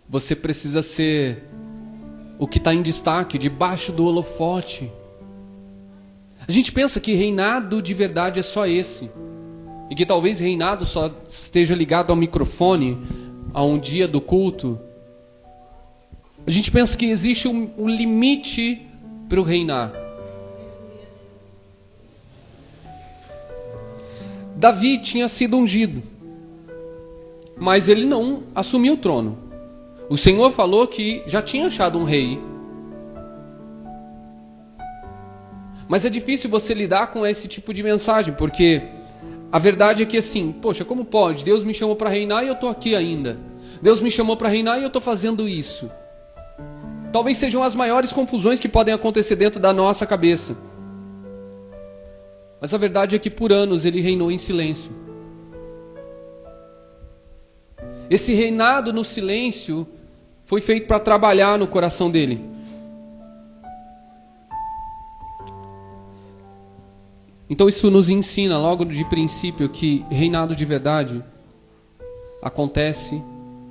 você precisa ser o que está em destaque, debaixo do holofote. A gente pensa que reinado de verdade é só esse, e que talvez reinado só esteja ligado ao microfone, a um dia do culto. A gente pensa que existe um limite para o reinar. Davi tinha sido ungido, mas ele não assumiu o trono. O Senhor falou que já tinha achado um rei. Mas é difícil você lidar com esse tipo de mensagem, porque a verdade é que assim, poxa, como pode? Deus me chamou para reinar e eu estou aqui ainda. Deus me chamou para reinar e eu estou fazendo isso. Talvez sejam as maiores confusões que podem acontecer dentro da nossa cabeça. Mas a verdade é que por anos ele reinou em silêncio. Esse reinado no silêncio foi feito para trabalhar no coração dele. Então isso nos ensina logo de princípio que reinado de verdade acontece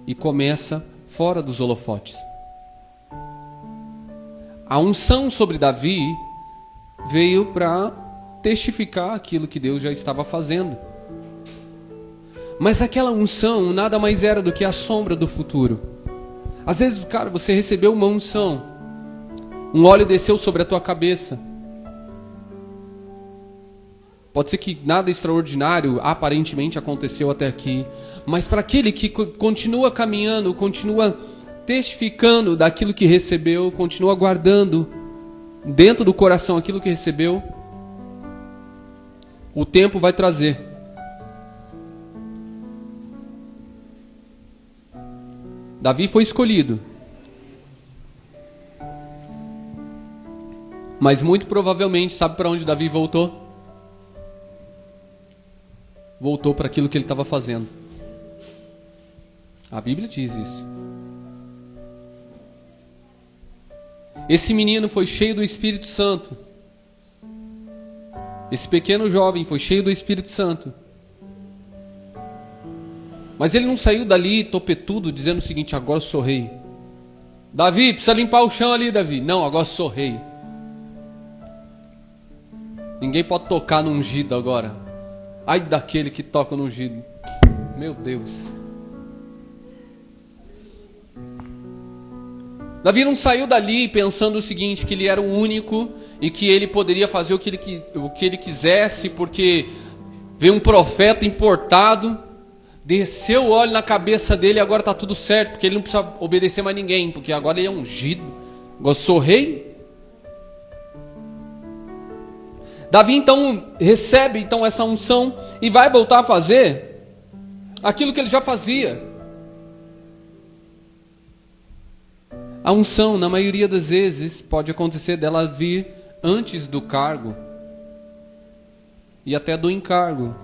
e começa fora dos holofotes. A unção sobre Davi veio para testificar aquilo que Deus já estava fazendo. Mas aquela unção nada mais era do que a sombra do futuro. Às vezes, cara, você recebeu uma unção, um óleo desceu sobre a tua cabeça. Pode ser que nada extraordinário aparentemente aconteceu até aqui, mas para aquele que continua caminhando, continua testificando daquilo que recebeu, continua guardando dentro do coração aquilo que recebeu, o tempo vai trazer. Davi foi escolhido, mas muito provavelmente, sabe para onde Davi voltou? Voltou para aquilo que ele estava fazendo. A Bíblia diz isso. Esse menino foi cheio do Espírito Santo. Esse pequeno jovem foi cheio do Espírito Santo. Mas ele não saiu dali topetudo dizendo o seguinte: agora eu sou rei. Davi, precisa limpar o chão ali, Davi. Não, agora eu sou rei. Ninguém pode tocar no ungido agora. Ai daquele que toca no ungido. Meu Deus. Davi não saiu dali pensando o seguinte, que ele era o único e que ele poderia fazer o que ele quisesse, porque veio um profeta importado, desceu o óleo na cabeça dele e agora está tudo certo, porque ele não precisa obedecer mais ninguém, porque agora ele é ungido. Agora sou rei. Davi então recebe essa unção e vai voltar a fazer aquilo que ele já fazia. A unção, na maioria das vezes, pode acontecer dela vir antes do cargo e até do encargo.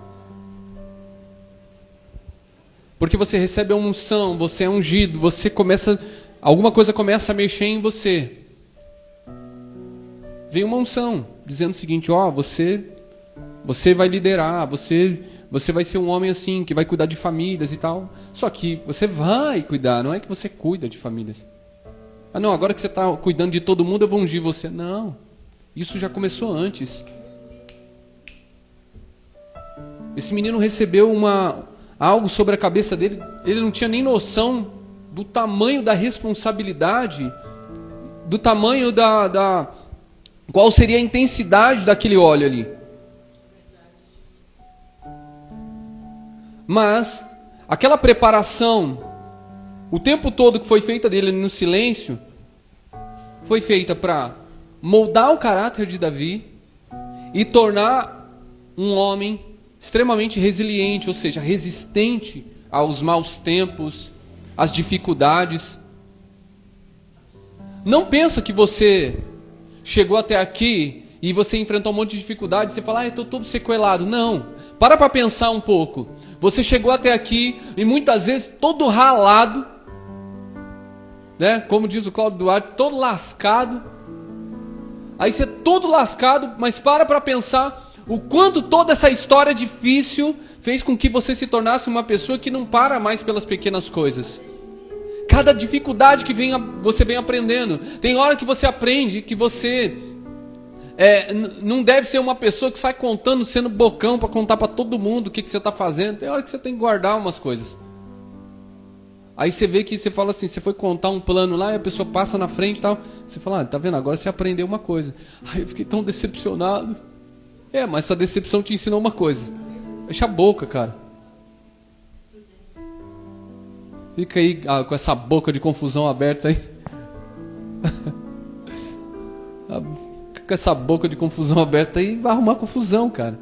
Porque você recebe a unção, você é ungido, alguma coisa começa a mexer em você. Vem uma unção dizendo o seguinte: você vai liderar, você vai ser um homem assim, que vai cuidar de famílias e tal. Só que você vai cuidar, não é que você cuida de famílias. Ah não, agora que você está cuidando de todo mundo, eu vou ungir você. Não, isso já começou antes. Esse menino recebeu algo sobre a cabeça dele, ele não tinha nem noção do tamanho da responsabilidade, do tamanho qual seria a intensidade daquele óleo ali. Mas aquela preparação, o tempo todo que foi feita dele no silêncio, foi feita para moldar o caráter de Davi e tornar um homem extremamente resiliente, ou seja, resistente aos maus tempos, às dificuldades. Não pensa que você chegou até aqui e você enfrentou um monte de dificuldades e você fala: eu estou todo sequelado. Não, para pensar um pouco. Você chegou até aqui e muitas vezes todo ralado, né? Como diz o Cláudio Duarte, todo lascado. Aí você todo lascado, mas para pensar O quanto toda essa história difícil fez com que você se tornasse uma pessoa que não para mais pelas pequenas coisas. Cada dificuldade que você vem aprendendo. Tem hora que você aprende que você não deve ser uma pessoa que sai contando, sendo bocão para contar para todo mundo o que você está fazendo. Tem hora que você tem que guardar umas coisas. Aí você vê que você fala assim, você foi contar um plano lá e a pessoa passa na frente e tal. Você fala, tá vendo, agora você aprendeu uma coisa. Aí eu fiquei tão decepcionado. Mas essa decepção te ensinou uma coisa. Fecha a boca, cara. Fica aí com essa boca de confusão aberta aí. Fica com essa boca de confusão aberta aí e vai arrumar confusão, cara.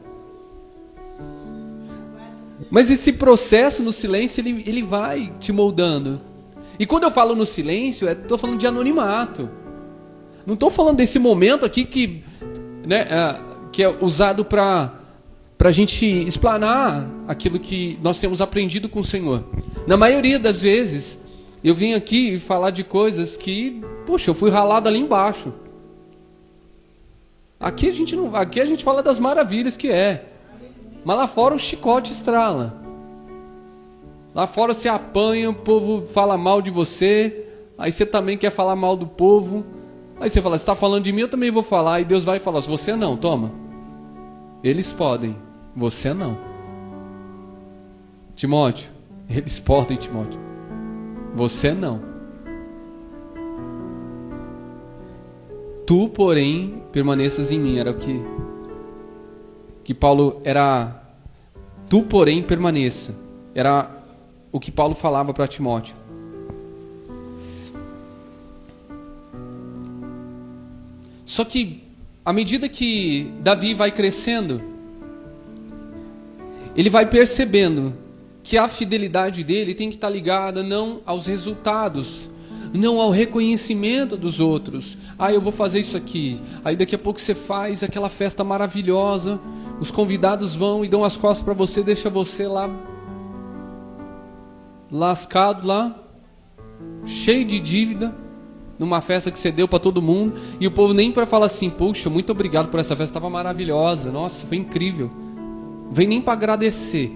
Mas esse processo no silêncio, ele vai te moldando. E quando eu falo no silêncio, estou falando de anonimato. Não estou falando desse momento aqui que é usado para a gente explanar aquilo que nós temos aprendido com o Senhor. Na maioria das vezes, eu vim aqui falar de coisas que, poxa, eu fui ralado ali embaixo. Aqui a gente fala das maravilhas que é. Mas lá fora o chicote estrala. Lá fora você apanha, o povo fala mal de você. Aí você também quer falar mal do povo. Aí você fala, você está falando de mim, eu também vou falar. E Deus vai falar, você não, toma. Eles podem, você não. Timóteo, eles podem, Timóteo. Você não. Tu, porém, permaneças em mim. Era o que Paulo era. Tu, porém, permaneça. Era o que Paulo falava para Timóteo. Só que, à medida que Davi vai crescendo, ele vai percebendo que a fidelidade dele tem que estar ligada não aos resultados, não ao reconhecimento dos outros. Eu vou fazer isso aqui. Aí daqui a pouco você faz aquela festa maravilhosa, os convidados vão e dão as costas para você, deixa você lá, lascado lá, cheio de dívida, numa festa que você deu para todo mundo, e o povo nem para falar assim, poxa, muito obrigado por essa festa, estava maravilhosa, nossa, foi incrível. Vem nem para agradecer.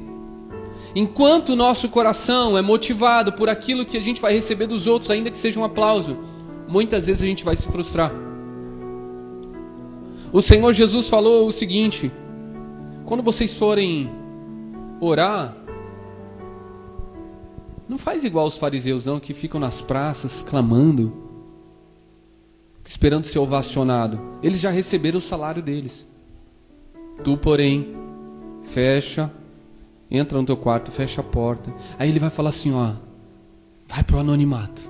Enquanto o nosso coração é motivado por aquilo que a gente vai receber dos outros, ainda que seja um aplauso, muitas vezes a gente vai se frustrar. O Senhor Jesus falou o seguinte: quando vocês forem orar, não faz igual os fariseus não, que ficam nas praças clamando, esperando ser ovacionado. Eles já receberam o salário deles. Tu, porém, entra no teu quarto, fecha a porta. Aí ele vai falar assim, vai para o anonimato.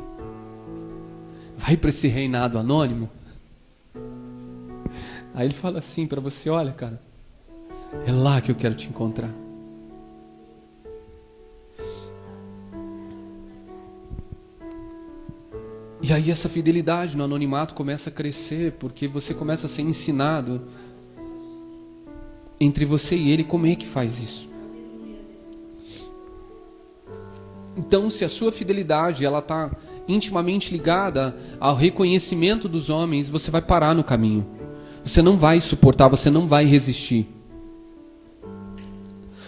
Vai para esse reinado anônimo. Aí ele fala assim para você, olha, cara, é lá que eu quero te encontrar. E aí essa fidelidade no anonimato começa a crescer, porque você começa a ser ensinado entre você e ele como é que faz isso. Então, se a sua fidelidade ela está intimamente ligada ao reconhecimento dos homens, você vai parar no caminho. Você não vai suportar, você não vai resistir.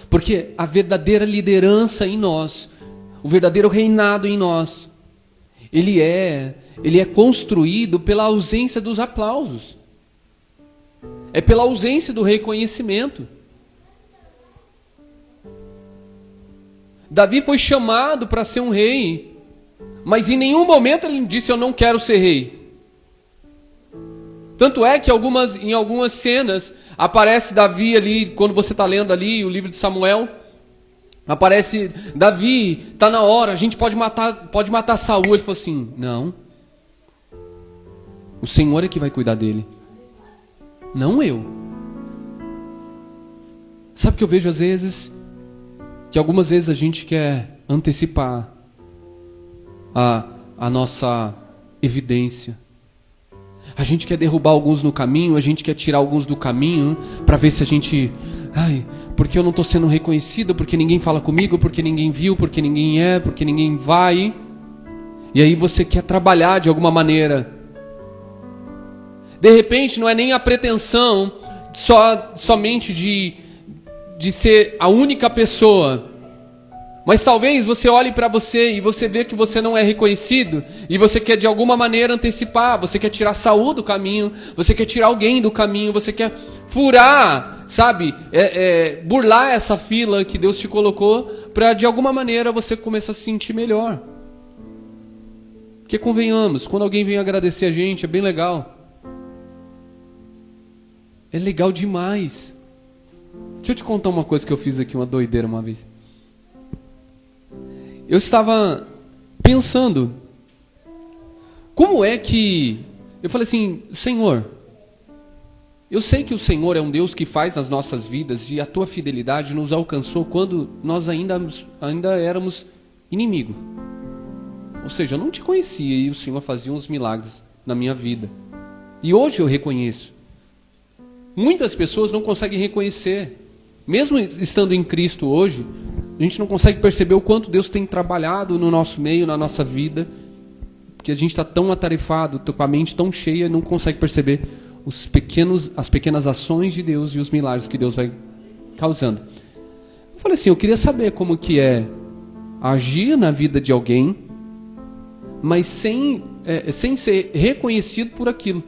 Porque a verdadeira liderança em nós, o verdadeiro reinado em nós, ele é construído pela ausência dos aplausos. É pela ausência do reconhecimento. Davi foi chamado para ser um rei, mas em nenhum momento ele disse, eu não quero ser rei. Tanto é que em algumas cenas aparece Davi ali, quando você está lendo ali o livro de Samuel, aparece Davi, está na hora, a gente pode matar Saul. Ele falou assim, não, o Senhor é que vai cuidar dele, não eu. Sabe o que eu vejo às vezes? Que algumas vezes a gente quer antecipar a nossa evidência. A gente quer derrubar alguns no caminho, a gente quer tirar alguns do caminho, para ver se a gente... porque eu não estou sendo reconhecido, porque ninguém fala comigo, porque ninguém viu, porque ninguém vai. E aí você quer trabalhar de alguma maneira. De repente não é nem a pretensão somente de ser a única pessoa. Mas talvez você olhe para você e você vê que você não é reconhecido e você quer de alguma maneira antecipar, você quer tirar Saul do caminho, você quer tirar alguém do caminho, você quer furar, sabe, burlar essa fila que Deus te colocou para de alguma maneira você começar a se sentir melhor. Porque convenhamos, quando alguém vem agradecer a gente é bem legal. É legal demais. Deixa eu te contar uma coisa que eu fiz aqui, uma doideira uma vez. Eu estava pensando, como é que... Eu falei assim, Senhor, eu sei que o Senhor é um Deus que faz nas nossas vidas e a tua fidelidade nos alcançou quando nós ainda éramos inimigos. Ou seja, eu não te conhecia e o Senhor fazia uns milagres na minha vida. E hoje eu reconheço. Muitas pessoas não conseguem reconhecer. Mesmo estando em Cristo hoje, a gente não consegue perceber o quanto Deus tem trabalhado no nosso meio, na nossa vida, porque a gente está tão atarefado, com a mente tão cheia, não consegue perceber as pequenas ações de Deus e os milagres que Deus vai causando. Eu falei assim, eu queria saber como que é agir na vida de alguém, mas sem ser reconhecido por aquilo.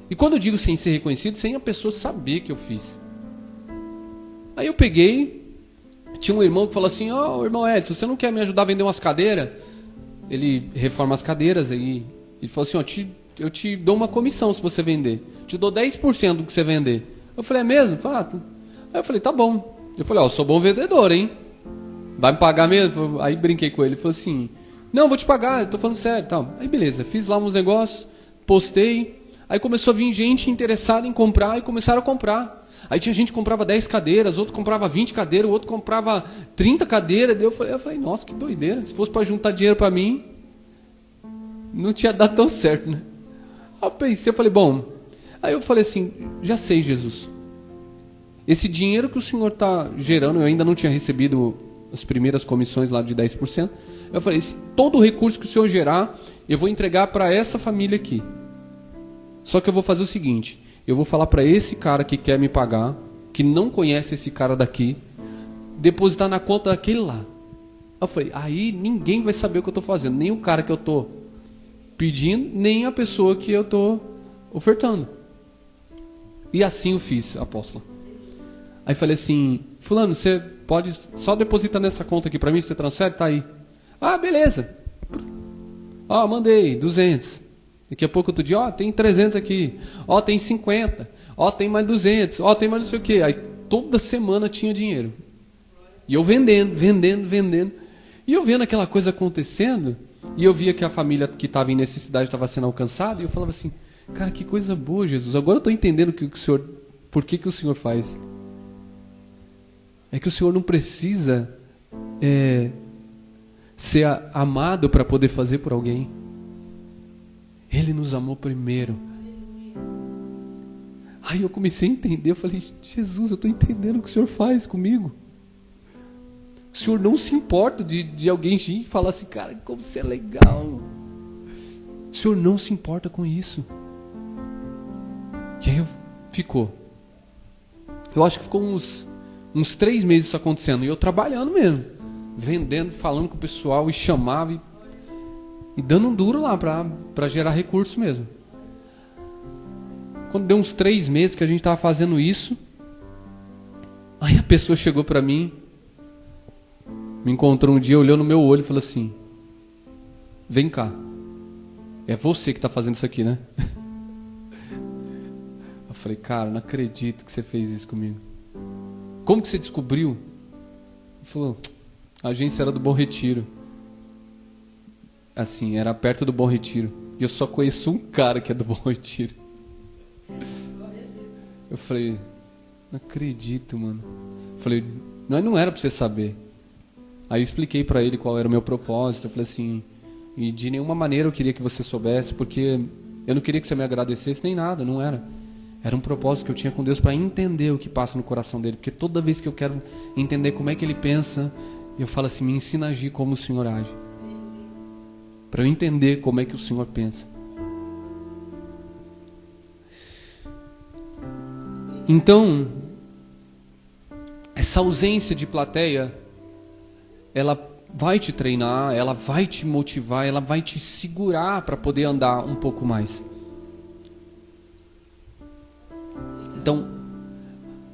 E quando eu digo sem ser reconhecido, sem a pessoa saber que eu fiz. Aí eu peguei... Tinha um irmão que falou assim, irmão Edson, você não quer me ajudar a vender umas cadeiras? Ele reforma as cadeiras e ele falou assim, eu te dou uma comissão se você vender. Te dou 10% do que você vender. Eu falei, é mesmo? Aí eu falei, tá bom. Eu falei, eu sou bom vendedor, hein? Vai me pagar mesmo? Aí brinquei com ele, ele falou assim, não, vou te pagar, eu tô falando sério. Tal. Aí beleza, fiz lá uns negócios, postei, aí começou a vir gente interessada em comprar e começaram a comprar. Aí tinha gente que comprava 10 cadeiras, outro comprava 20 cadeiras, o outro comprava 30 cadeiras. Eu falei, nossa, que doideira. Se fosse para juntar dinheiro para mim, não tinha dado tão certo, né? Aí eu pensei, eu falei, bom... Aí eu falei assim, já sei, Jesus. Esse dinheiro que o Senhor está gerando, eu ainda não tinha recebido as primeiras comissões lá de 10%. Eu falei, todo o recurso que o Senhor gerar, eu vou entregar para essa família aqui. Só que eu vou fazer o seguinte... Eu vou falar para esse cara que quer me pagar, que não conhece esse cara daqui, depositar na conta daquele lá. Eu falei, aí ninguém vai saber o que eu estou fazendo. Nem o cara que eu estou pedindo, nem a pessoa que eu estou ofertando. E assim eu fiz, apóstolo. Aí falei assim, fulano, você pode só depositar nessa conta aqui para mim, você transfere? Tá aí. Ah, beleza. Mandei, 200. Daqui a pouco outro dia, tem 300 aqui, tem 50, tem mais 200, tem mais não sei o quê. Aí toda semana tinha dinheiro. E eu vendendo. E eu vendo aquela coisa acontecendo, e eu via que a família que estava em necessidade estava sendo alcançada, e eu falava assim, cara, que coisa boa, Jesus. Agora eu estou entendendo por que o Senhor faz. É que o Senhor não precisa ser amado para poder fazer por alguém. Ele nos amou primeiro. Aí eu comecei a entender, eu falei, Jesus, eu estou entendendo o que o Senhor faz comigo. O Senhor não se importa de alguém vir e falar assim, cara, como você é legal. O Senhor não se importa com isso. E aí ficou. Eu acho que ficou uns 3 meses isso acontecendo. E eu trabalhando mesmo. Vendendo, falando com o pessoal, e chamava e dando um duro lá para gerar recurso mesmo. Quando deu uns 3 meses que a gente estava fazendo isso, aí a pessoa chegou para mim, me encontrou um dia, olhou no meu olho e falou assim, vem cá, é você que está fazendo isso aqui, né? Eu falei, cara, não acredito que você fez isso comigo. Como que você descobriu? Ele falou, a agência era do Bom Retiro. Assim, era perto do Bom Retiro. E eu só conheço um cara que é do Bom Retiro. Eu falei, não acredito, mano. Eu falei, não era pra você saber. Aí eu expliquei pra ele qual era o meu propósito. Eu falei assim, e de nenhuma maneira eu queria que você soubesse, porque eu não queria que você me agradecesse nem nada, não era. Era um propósito que eu tinha com Deus para entender o que passa no coração dele. Porque toda vez que eu quero entender como é que ele pensa, eu falo assim, me ensina a agir como o Senhor age. Para eu entender como é que o Senhor pensa. Então, essa ausência de plateia, ela vai te treinar, ela vai te motivar, ela vai te segurar para poder andar um pouco mais. Então,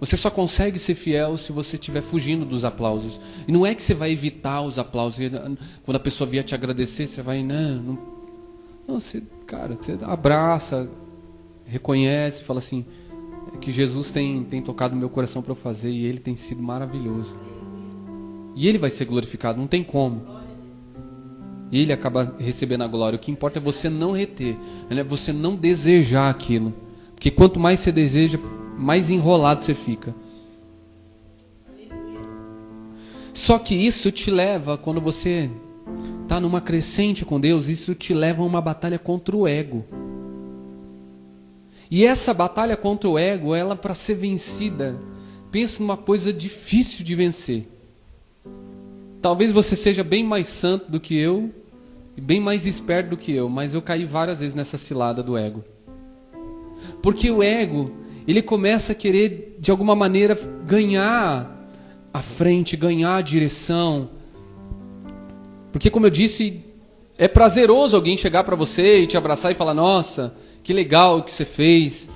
você só consegue ser fiel se você estiver fugindo dos aplausos. E não é que você vai evitar os aplausos. Quando a pessoa vier te agradecer, você vai... Não, você abraça, reconhece, fala assim, é que Jesus tem tocado no meu coração para eu fazer e Ele tem sido maravilhoso. E Ele vai ser glorificado, não tem como. E Ele acaba recebendo a glória. O que importa é você não reter, né? Você não desejar aquilo. Porque quanto mais você deseja, mais enrolado você fica. Só que isso te leva, quando você está numa crescente com Deus, isso te leva a uma batalha contra o ego. E essa batalha contra o ego, ela, para ser vencida, pensa numa coisa difícil de vencer. Talvez você seja bem mais santo do que eu, e bem mais esperto do que eu, mas eu caí várias vezes nessa cilada do ego. Porque o ego, ele começa a querer, de alguma maneira, ganhar a frente, ganhar a direção. Porque, como eu disse, é prazeroso alguém chegar para você e te abraçar e falar, nossa, que legal o que você fez.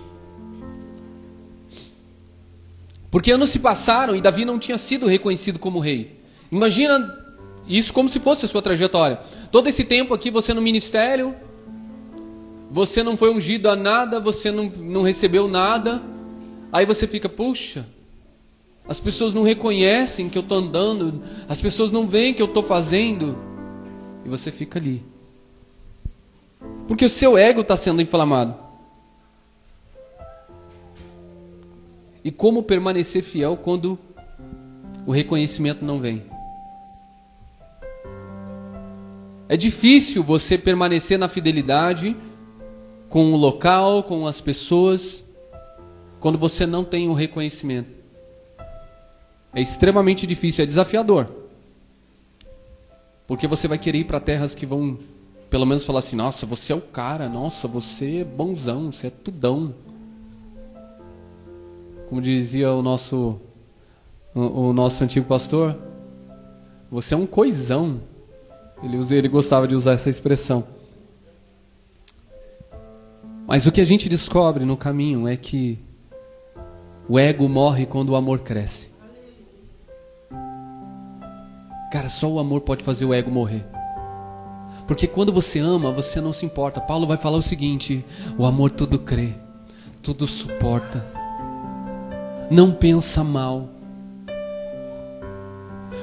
Porque anos se passaram e Davi não tinha sido reconhecido como rei. Imagina isso como se fosse a sua trajetória. Todo esse tempo aqui, você no ministério, você não foi ungido a nada, você não recebeu nada. Aí você fica, puxa, as pessoas não reconhecem que eu estou andando, as pessoas não veem que eu estou fazendo. E você fica ali. Porque o seu ego está sendo inflamado. E como permanecer fiel quando o reconhecimento não vem? É difícil você permanecer na fidelidade com o local, com as pessoas, quando você não tem o reconhecimento. É extremamente difícil, é desafiador. Porque você vai querer ir para terras que vão, pelo menos, falar assim, nossa, você é o cara, nossa, você é bonzão, você é tudão. Como dizia o nosso antigo pastor, você é um coisão. Ele gostava de usar essa expressão. Mas o que a gente descobre no caminho é que o ego morre quando o amor cresce. Cara, só o amor pode fazer o ego morrer. Porque quando você ama, você não se importa. Paulo vai falar o seguinte, o amor tudo crê, tudo suporta, não pensa mal.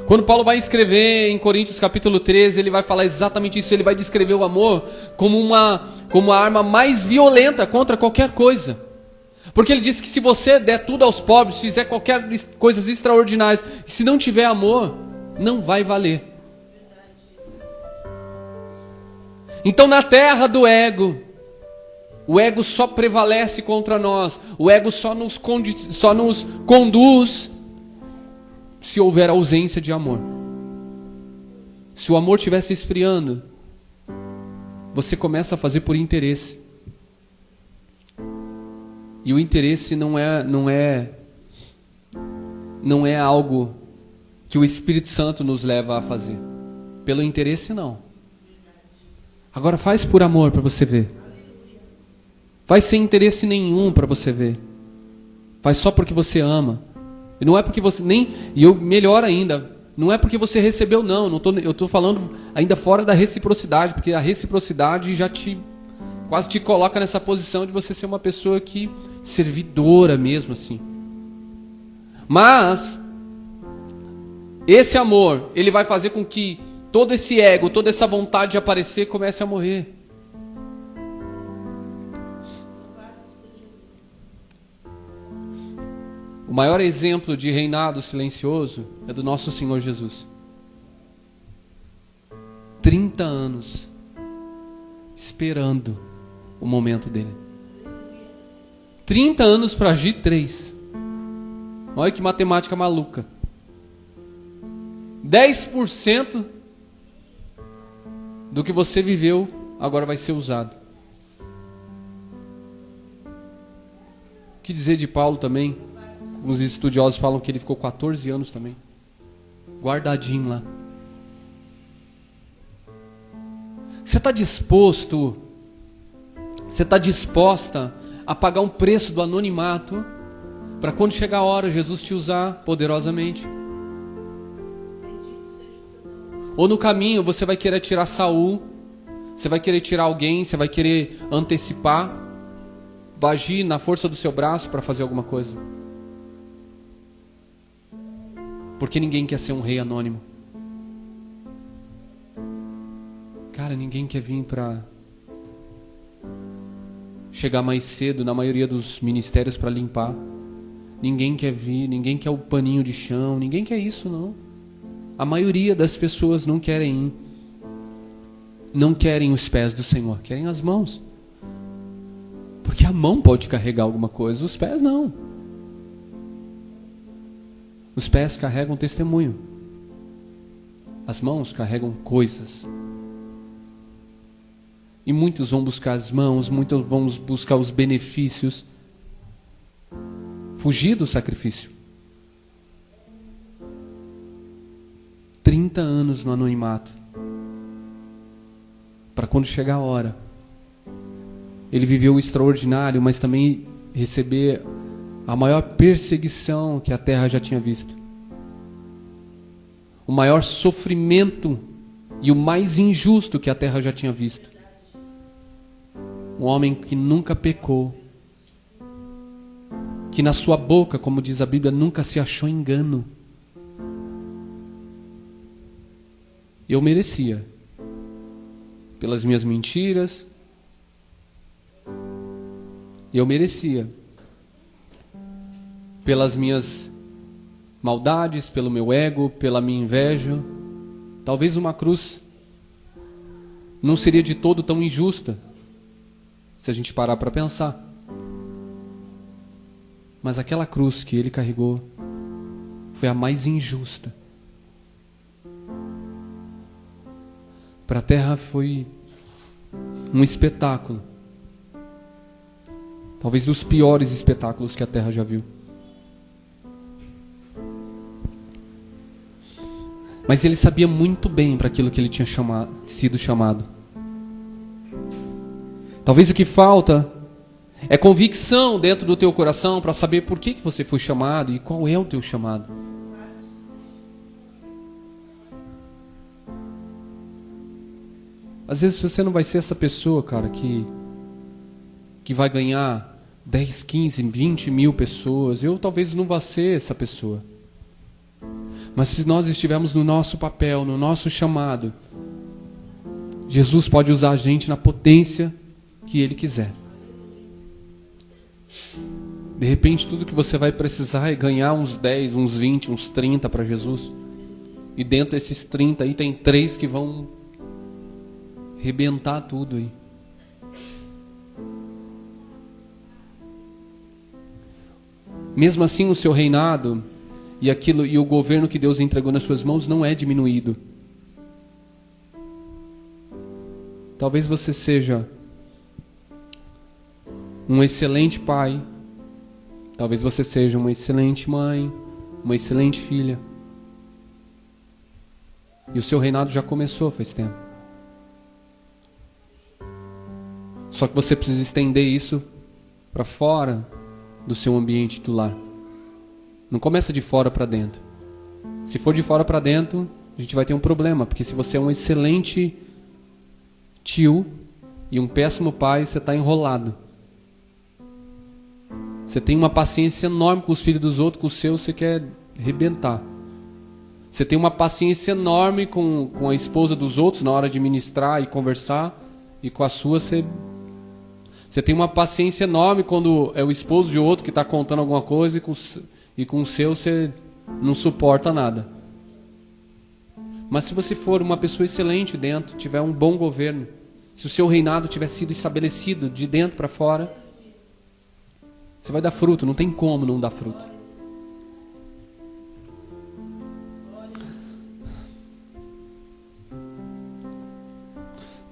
Quando Paulo vai escrever em Coríntios capítulo 13, ele vai falar exatamente isso. Ele vai descrever o amor como a arma mais violenta contra qualquer coisa. Porque ele diz que se você der tudo aos pobres, fizer qualquer coisas extraordinárias, e se não tiver amor, não vai valer. Então na terra do ego, o ego só prevalece contra nós. O ego só nos conduz se houver ausência de amor. Se o amor estiver se esfriando, você começa a fazer por interesse. E o interesse não é algo que o Espírito Santo nos leva a fazer. Pelo interesse, não. Agora faz por amor para você ver. Faz sem interesse nenhum para você ver. Faz só porque você ama. E não é porque você melhor ainda, não é porque você recebeu, não. Eu estou falando ainda fora da reciprocidade, porque a reciprocidade já quase te coloca nessa posição de você ser uma pessoa servidora mesmo assim. Mas esse amor, ele vai fazer com que todo esse ego, toda essa vontade de aparecer comece a morrer. O maior exemplo de reinado silencioso é do nosso Senhor Jesus. 30 anos esperando o momento dele. 30 anos para agir 3. Olha que matemática maluca. 10% do que você viveu agora vai ser usado. que dizer de Paulo também? Uns estudiosos falam que ele ficou 14 anos também, guardadinho lá. Você está disposto, você está disposta a pagar um preço do anonimato para quando chegar a hora Jesus te usar poderosamente? Ou no caminho você vai querer tirar Saul, você vai querer tirar alguém, você vai querer antecipar, vai agir na força do seu braço para fazer alguma coisa? Porque ninguém quer ser um rei anônimo. Cara, ninguém quer vir para chegar mais cedo na maioria dos ministérios para limpar. Ninguém quer vir, ninguém quer o paninho de chão, ninguém quer isso, não. A maioria das pessoas não querem ir. Não querem os pés do Senhor, querem as mãos. Porque a mão pode carregar alguma coisa, os pés não. Os pés carregam testemunho. As mãos carregam coisas. E muitos vão buscar as mãos, muitos vão buscar os benefícios. Fugir do sacrifício. 30 anos no anonimato. Para quando chegar a hora, ele viveu o extraordinário, mas também receber a maior perseguição que a terra já tinha visto. O maior sofrimento e o mais injusto que a terra já tinha visto. Um homem que nunca pecou, que na sua boca, como diz a Bíblia, nunca se achou engano. Eu merecia, pelas minhas mentiras, eu merecia, pelas minhas maldades, pelo meu ego, pela minha inveja. Talvez uma cruz não seria de todo tão injusta, se a gente parar para pensar. Mas aquela cruz que ele carregou foi a mais injusta. Para a terra foi um espetáculo. Talvez dos piores espetáculos que a terra já viu. Mas ele sabia muito bem para aquilo que ele tinha sido chamado. Talvez o que falta é convicção dentro do teu coração para saber por que você foi chamado e qual é o teu chamado. Às vezes você não vai ser essa pessoa, cara, que vai ganhar 10, 15, 20 mil pessoas. Eu talvez não vá ser essa pessoa. Mas se nós estivermos no nosso papel, no nosso chamado, Jesus pode usar a gente na potência que Ele quiser. De repente tudo que você vai precisar é ganhar uns 10, uns 20, uns 30 para Jesus. E dentro desses 30 aí tem 3 que vão arrebentar tudo aí. Mesmo assim o seu reinado e o governo que Deus entregou nas suas mãos não é diminuído. Talvez você seja um excelente pai, talvez você seja uma excelente mãe, uma excelente filha. E o seu reinado já começou faz tempo. Só que você precisa estender isso para fora do seu ambiente do lar. Não começa de fora para dentro. Se for de fora para dentro, a gente vai ter um problema, porque se você é um excelente tio e um péssimo pai, você está enrolado. Você tem uma paciência enorme com os filhos dos outros, com os seus você quer arrebentar. Você tem uma paciência enorme com a esposa dos outros na hora de ministrar e conversar, e com a sua você tem uma paciência enorme quando é o esposo de outro que está contando alguma coisa e com o seu você não suporta nada. Mas se você for uma pessoa excelente dentro, tiver um bom governo, se o seu reinado tiver sido estabelecido de dentro para fora, você vai dar fruto, não tem como não dar fruto.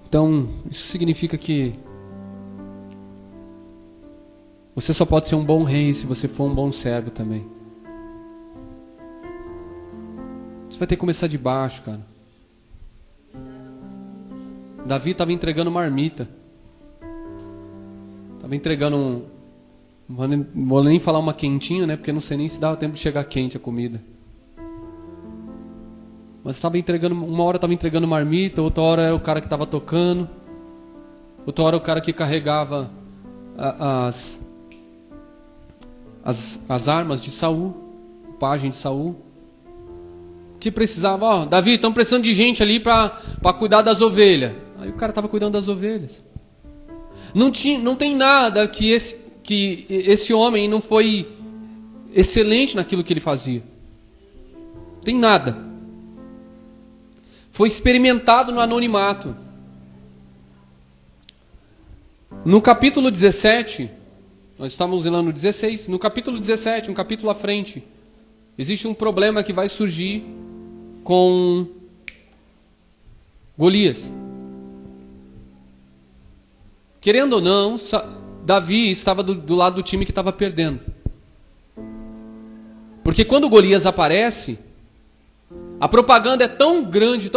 Então, isso significa que Você só pode ser um bom rei se você for um bom servo também. Você vai ter que começar de baixo, cara. Davi estava entregando marmita. Estava entregando não vou nem falar uma quentinha, né? Porque não sei nem se dava tempo de chegar quente a comida. Mas estava entregando, uma hora estava entregando marmita, outra hora era o cara que estava tocando, outra hora o cara que carregava as armas de Saul, o pajem de Saul, que precisava, Davi, estão precisando de gente ali para cuidar das ovelhas. Aí o cara estava cuidando das ovelhas. Não tem nada que esse homem não foi excelente naquilo que ele fazia. Não tem nada. Foi experimentado no anonimato. No capítulo 17, nós estamos lendo no 16, no capítulo 17, um capítulo à frente, existe um problema que vai surgir com Golias. Querendo ou não, Davi estava do lado do time que estava perdendo. Porque quando Golias aparece, a propaganda é tão grande,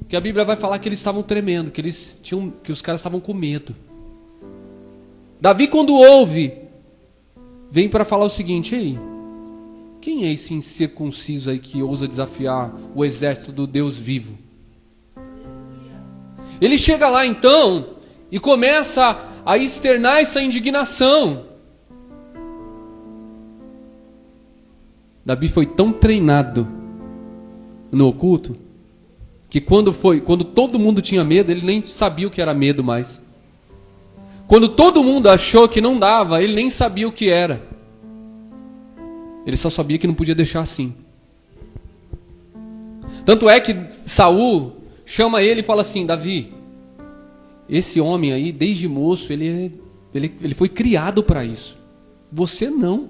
que a Bíblia vai falar que eles estavam tremendo, que os caras estavam com medo. Davi, quando ouve, vem para falar o seguinte: ei, quem é esse incircunciso aí que ousa desafiar o exército do Deus vivo? Ele chega lá então e começa a externar essa indignação. Davi foi tão treinado no oculto que quando todo mundo tinha medo, ele nem sabia o que era medo mais. Quando todo mundo achou que não dava, ele nem sabia o que era. Ele só sabia que não podia deixar assim. Tanto é que Saul chama ele e fala assim: Davi, esse homem aí, desde moço, ele foi criado para isso. Você não.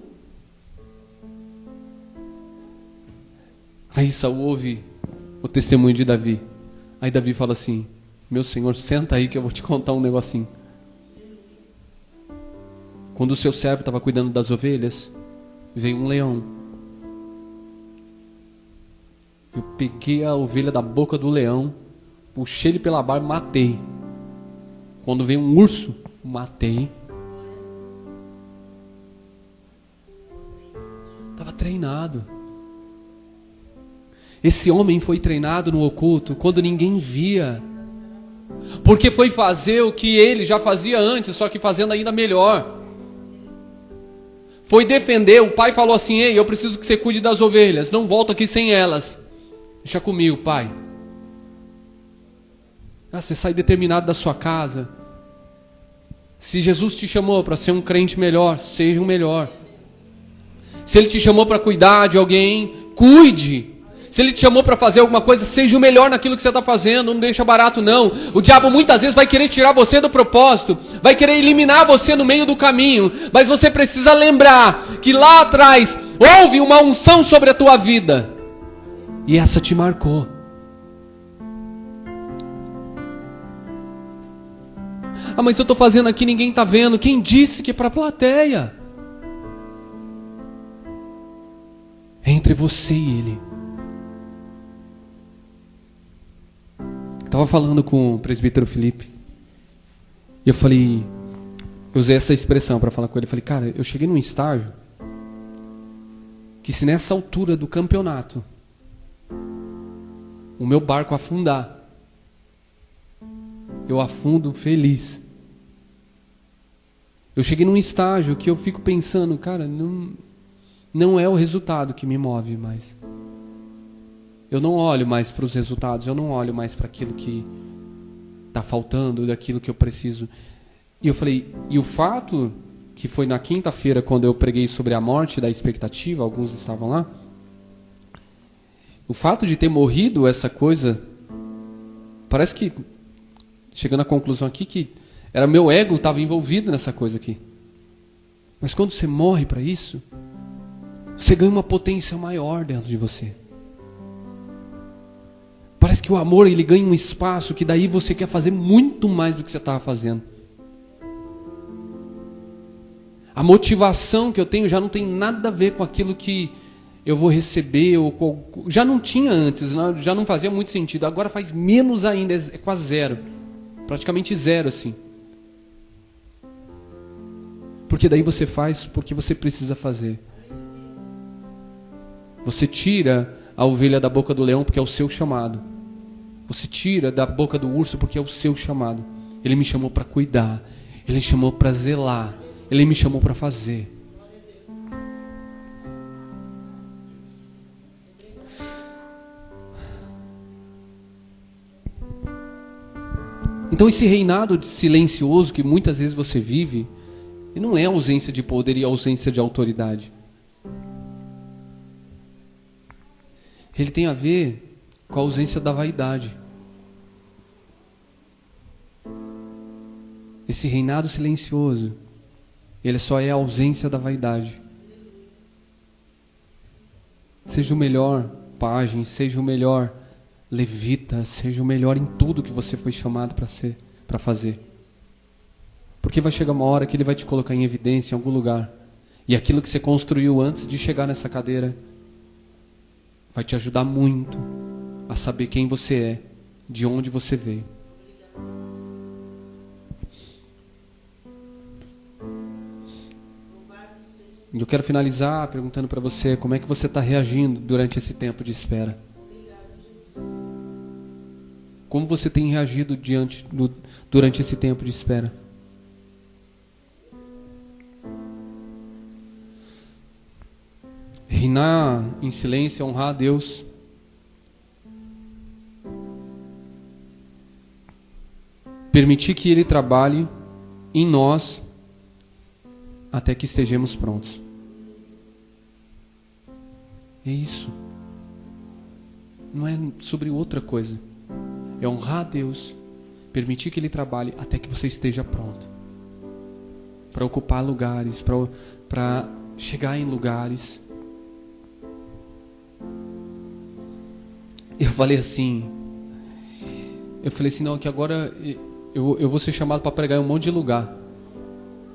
Aí Saul ouve o testemunho de Davi. Aí Davi fala assim: meu senhor, senta aí que eu vou te contar um negocinho. Quando o seu servo estava cuidando das ovelhas, veio um leão. Eu peguei a ovelha da boca do leão, puxei ele pela barba e matei. Quando veio um urso, matei. Estava treinado. Esse homem foi treinado no oculto quando ninguém via. Porque foi fazer o que ele já fazia antes, só que fazendo ainda melhor. Foi defender, o pai falou assim: ei, eu preciso que você cuide das ovelhas, não volto aqui sem elas. Deixa comigo, pai. Você sai determinado da sua casa. Se Jesus te chamou para ser um crente melhor, seja um melhor. Se Ele te chamou para cuidar de alguém, cuide. Se Ele te chamou para fazer alguma coisa, seja o melhor naquilo que você está fazendo, não deixa barato não. O diabo muitas vezes vai querer tirar você do propósito, vai querer eliminar você no meio do caminho, mas você precisa lembrar que lá atrás houve uma unção sobre a tua vida, e essa te marcou. Ah, mas eu estou fazendo aqui, ninguém está vendo. Quem disse que é para a plateia? É entre você e Ele. Estava falando com o presbítero Felipe, e eu falei, eu usei essa expressão para falar com ele. Eu falei: cara, eu cheguei num estágio que se nessa altura do campeonato o meu barco afundar, eu afundo feliz. Eu cheguei num estágio que eu fico pensando, cara, não é o resultado que me move mais. Eu não olho mais para os resultados, eu não olho mais para aquilo que está faltando, daquilo que eu preciso. E eu falei, e o fato que foi na quinta-feira, quando eu preguei sobre a morte da expectativa, alguns estavam lá, o fato de ter morrido essa coisa, parece que, chegando à conclusão aqui, que era meu ego estava envolvido nessa coisa aqui. Mas quando você morre para isso, você ganha uma potência maior dentro de você. Parece que o amor, ele ganha um espaço que daí você quer fazer muito mais do que você estava fazendo. A motivação que eu tenho já não tem nada a ver com aquilo que eu vou receber, já não tinha antes, já não fazia muito sentido, agora faz menos ainda, é quase zero, praticamente zero assim. Porque daí você faz porque você precisa fazer. Você tira a ovelha da boca do leão porque é o seu chamado. Você tira da boca do urso porque é o seu chamado. Ele me chamou para cuidar, Ele me chamou para zelar, Ele me chamou para fazer. Então esse reinado silencioso que muitas vezes você vive, não é ausência de poder e ausência de autoridade. Ele tem a ver com a ausência da vaidade. Esse reinado silencioso, ele só é a ausência da vaidade. Seja o melhor pajem, seja o melhor levita, seja o melhor em tudo que você foi chamado para ser, para fazer. Porque vai chegar uma hora que Ele vai te colocar em evidência em algum lugar. E aquilo que você construiu antes de chegar nessa cadeira vai te ajudar muito a saber quem você é, de onde você veio. E eu quero finalizar perguntando para você como é que você está reagindo durante esse tempo de espera. Como você tem reagido durante esse tempo de espera? Reinar em silêncio é honrar a Deus. Permitir que Ele trabalhe em nós até que estejamos prontos. É isso. Não é sobre outra coisa. É honrar a Deus, permitir que Ele trabalhe até que você esteja pronto. Para ocupar lugares, para chegar em lugares. Eu falei assim, não, que agora eu vou ser chamado para pregar em um monte de lugar.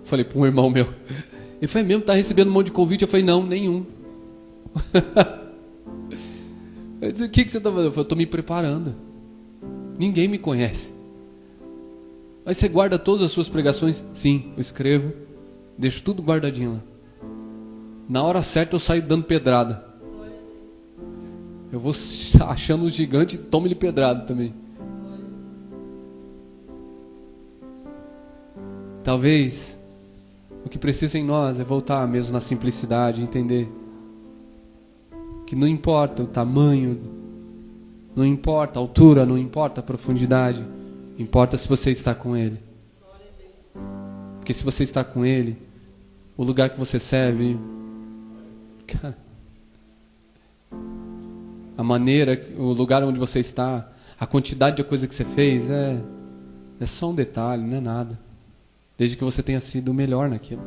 Falei para um irmão meu, ele falou, mesmo, tá recebendo um monte de convite? Eu falei, não, nenhum. Eu disse, o que você está fazendo? Eu falei, eu estou me preparando. Ninguém me conhece. Mas você guarda todas as suas pregações? Sim, eu escrevo, deixo tudo guardadinho lá. Na hora certa eu saio dando pedrada. Eu vou achando um gigante e tomo ele pedrada também. Talvez o que precisa em nós é voltar mesmo na simplicidade, entender que não importa o tamanho, não importa a altura, não importa a profundidade, importa se você está com Ele. Porque se você está com Ele, o lugar que você serve, cara, a maneira, o lugar onde você está, a quantidade de coisa que você fez, é só um detalhe, não é nada. Desde que você tenha sido o melhor naquilo.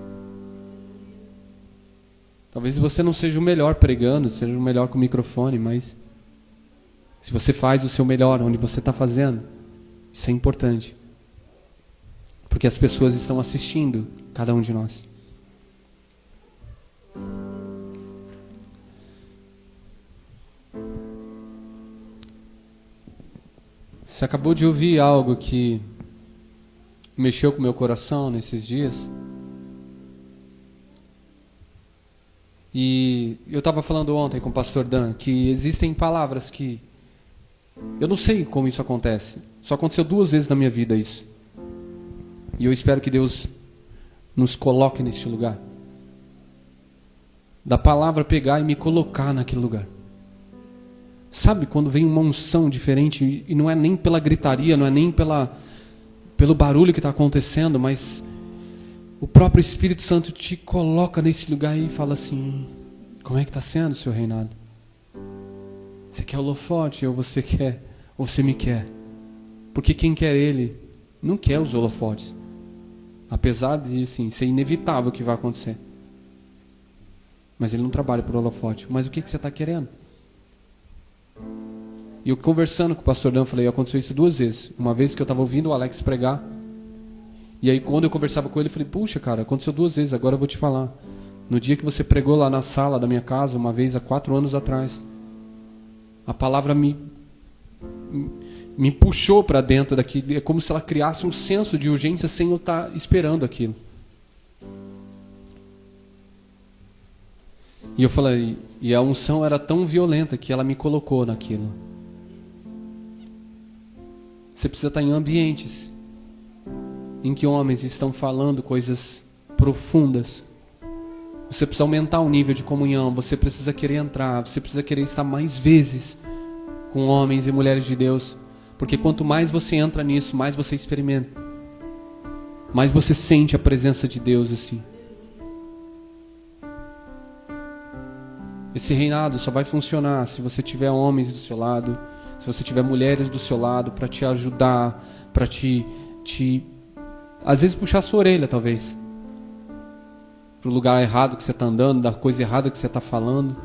Talvez você não seja o melhor pregando, seja o melhor com o microfone, mas se você faz o seu melhor onde você está fazendo, isso é importante. Porque as pessoas estão assistindo cada um de nós. Você acabou de ouvir algo que mexeu com o meu coração nesses dias. E eu estava falando ontem com o pastor Dan que existem palavras que eu não sei como isso acontece. Só aconteceu 2 vezes na minha vida isso. E eu espero que Deus nos coloque neste lugar. Da palavra pegar e me colocar naquele lugar. Sabe quando vem uma unção diferente e não é nem pela gritaria, não é nem pelo barulho que está acontecendo, mas o próprio Espírito Santo te coloca nesse lugar e fala assim, como é que está sendo o seu reinado? Você quer holofote ou você me quer? Porque quem quer Ele não quer os holofotes. Apesar de assim, ser inevitável o que vai acontecer. Mas Ele não trabalha por holofote. Mas o que você está querendo? E eu conversando com o pastor Dan, falei, aconteceu isso 2 vezes. Uma vez que eu estava ouvindo o Alex pregar, E aí quando eu conversava com ele, eu falei, puxa, cara, aconteceu 2 vezes, agora eu vou te falar. No dia que você pregou lá na sala da minha casa, uma vez há 4 anos atrás, a palavra me puxou para dentro daquilo. É como se ela criasse um senso de urgência sem eu estar esperando aquilo. E eu falei, e a unção era tão violenta que ela me colocou naquilo. Você precisa estar em ambientes em que homens estão falando coisas profundas. Você precisa aumentar o nível de comunhão. Você precisa querer entrar. Você precisa querer estar mais vezes com homens e mulheres de Deus. Porque quanto mais você entra nisso, mais você experimenta. Mais você sente a presença de Deus assim. Esse reinado só vai funcionar se você tiver homens do seu lado, se você tiver mulheres do seu lado para te ajudar, para te às vezes puxar a sua orelha, talvez, pro lugar errado que você está andando, da coisa errada que você está falando,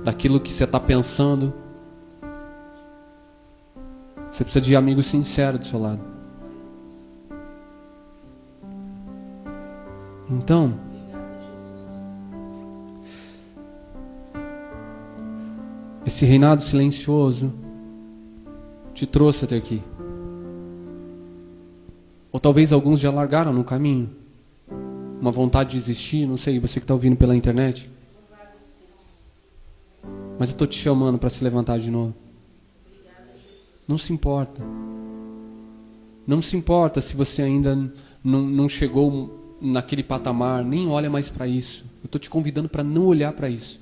daquilo que você está pensando. Você precisa de amigos sinceros do seu lado. Então, esse reinado silencioso te trouxe até aqui. Ou talvez alguns já largaram no caminho. Uma vontade de desistir, não sei, você que está ouvindo pela internet. Mas eu estou te chamando para se levantar de novo. Não se importa. Não se importa se você ainda não chegou naquele patamar. Nem olha mais para isso. Eu estou te convidando para não olhar para isso.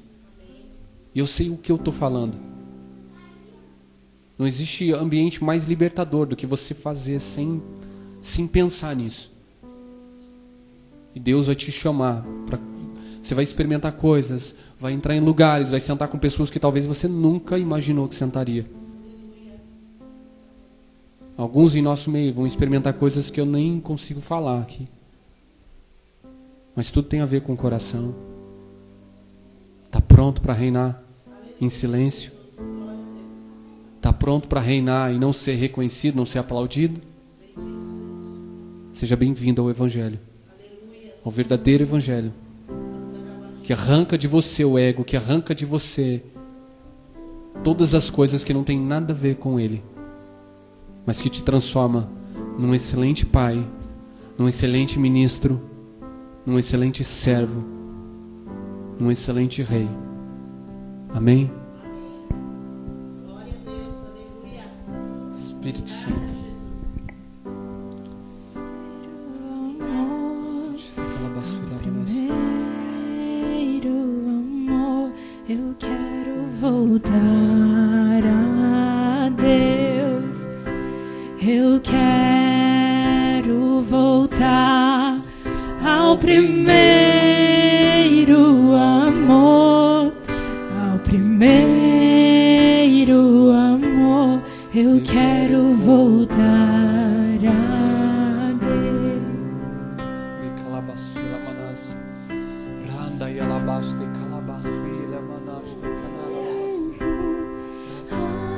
E eu sei o que eu estou falando. Não existe ambiente mais libertador do que você fazer sem pensar nisso. E Deus vai te chamar. Você vai experimentar coisas, vai entrar em lugares, vai sentar com pessoas que talvez você nunca imaginou que sentaria. Alguns em nosso meio vão experimentar coisas que eu nem consigo falar aqui. Mas tudo tem a ver com o coração. Está pronto para reinar em silêncio? Está pronto para reinar e não ser reconhecido, não ser aplaudido? Seja bem-vindo ao Evangelho. Ao verdadeiro Evangelho. Que arranca de você o ego, que arranca de você todas as coisas que não tem nada a ver com Ele. Mas que te transforma num excelente pai, num excelente ministro, num excelente servo, num excelente rei. Amém? Espírito Santo. Amor, eu quero voltar a Deus. Eu quero voltar ao primeiro amor, ao primeiro amor. Eu quero voltar a Deus.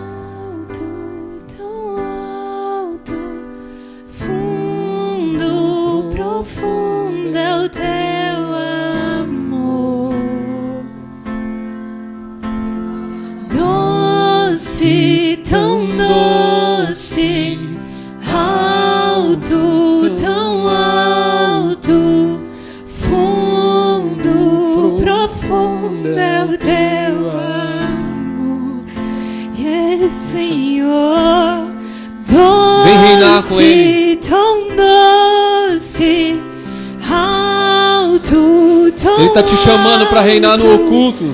Alto, tão alto, fundo, profundo é o teu amor. Doce, tão doce, alto, tão alto, fundo, profundo é o teu amor. Yes, Senhor, Vem reinar com Ele. doce, tão doce, alto, tão Ele está te chamando para reinar no oculto.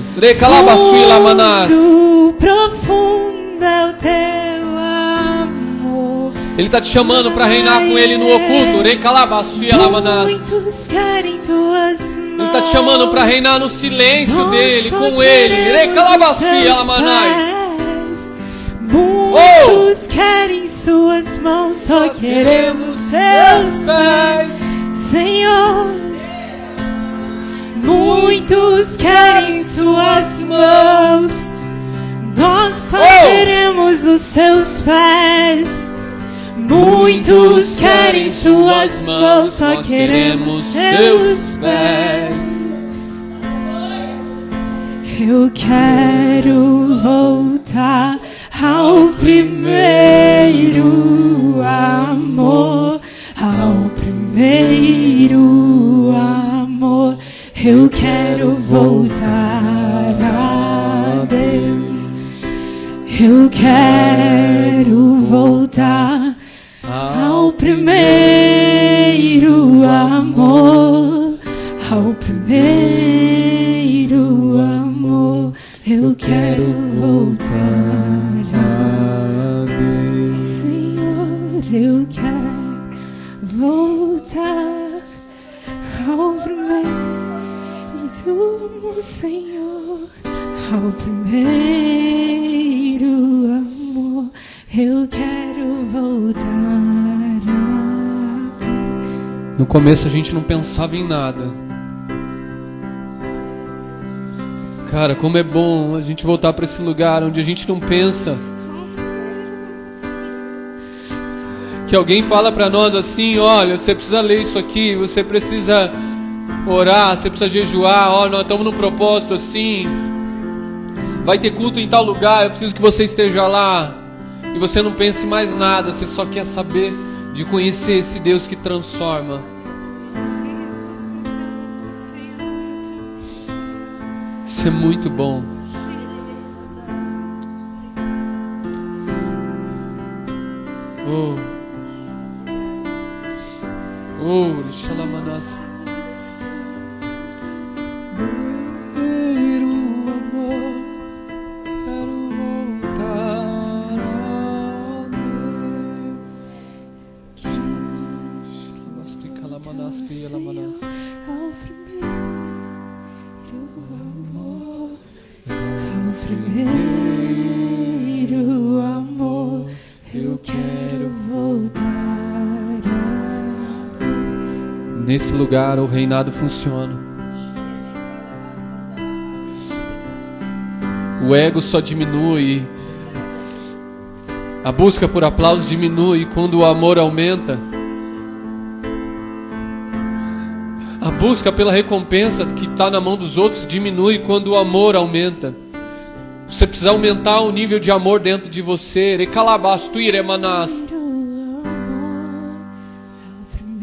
fundo, profundo é o teu amor. Ele está te chamando para reinar com Ele no oculto. Muitos querem tuas mãos. Ele está te chamando para reinar no silêncio Nós dele, só com Ele. queremos os teus pés. Muitos querem suas mãos, só queremos seus pés, Senhor. Muitos querem suas mãos, nós só queremos os seus pés. Muitos querem suas mãos, só queremos seus pés. Eu quero voltar ao primeiro amor, ao primeiro amor. Eu quero voltar a Deus. Eu quero voltar ao primeiro amor, ao primeiro amor. Eu quero voltar a Deus. Senhor, eu quero voltar ao primeiro amor, Senhor, ao primeiro amor. Eu quero voltar a Deus. No começo a gente não pensava em nada. Cara, como é bom a gente voltar para esse lugar onde a gente não pensa. Que alguém fala para nós assim: olha, você precisa ler isso aqui, você precisa orar, você precisa jejuar, ó, nós estamos num propósito assim. Vai ter culto em tal lugar, eu preciso que você esteja lá. E você não pense em mais nada, você só quer saber de conhecer esse Deus que transforma. Isso é muito bom. Xalamanas. Primeiro amor, eu quero voltar a... Nesse lugar o reinado funciona. O ego só diminui. A busca por aplauso diminui quando o amor aumenta. A busca pela recompensa que está na mão dos outros diminui quando o amor aumenta. Você precisa aumentar o nível de amor dentro de você.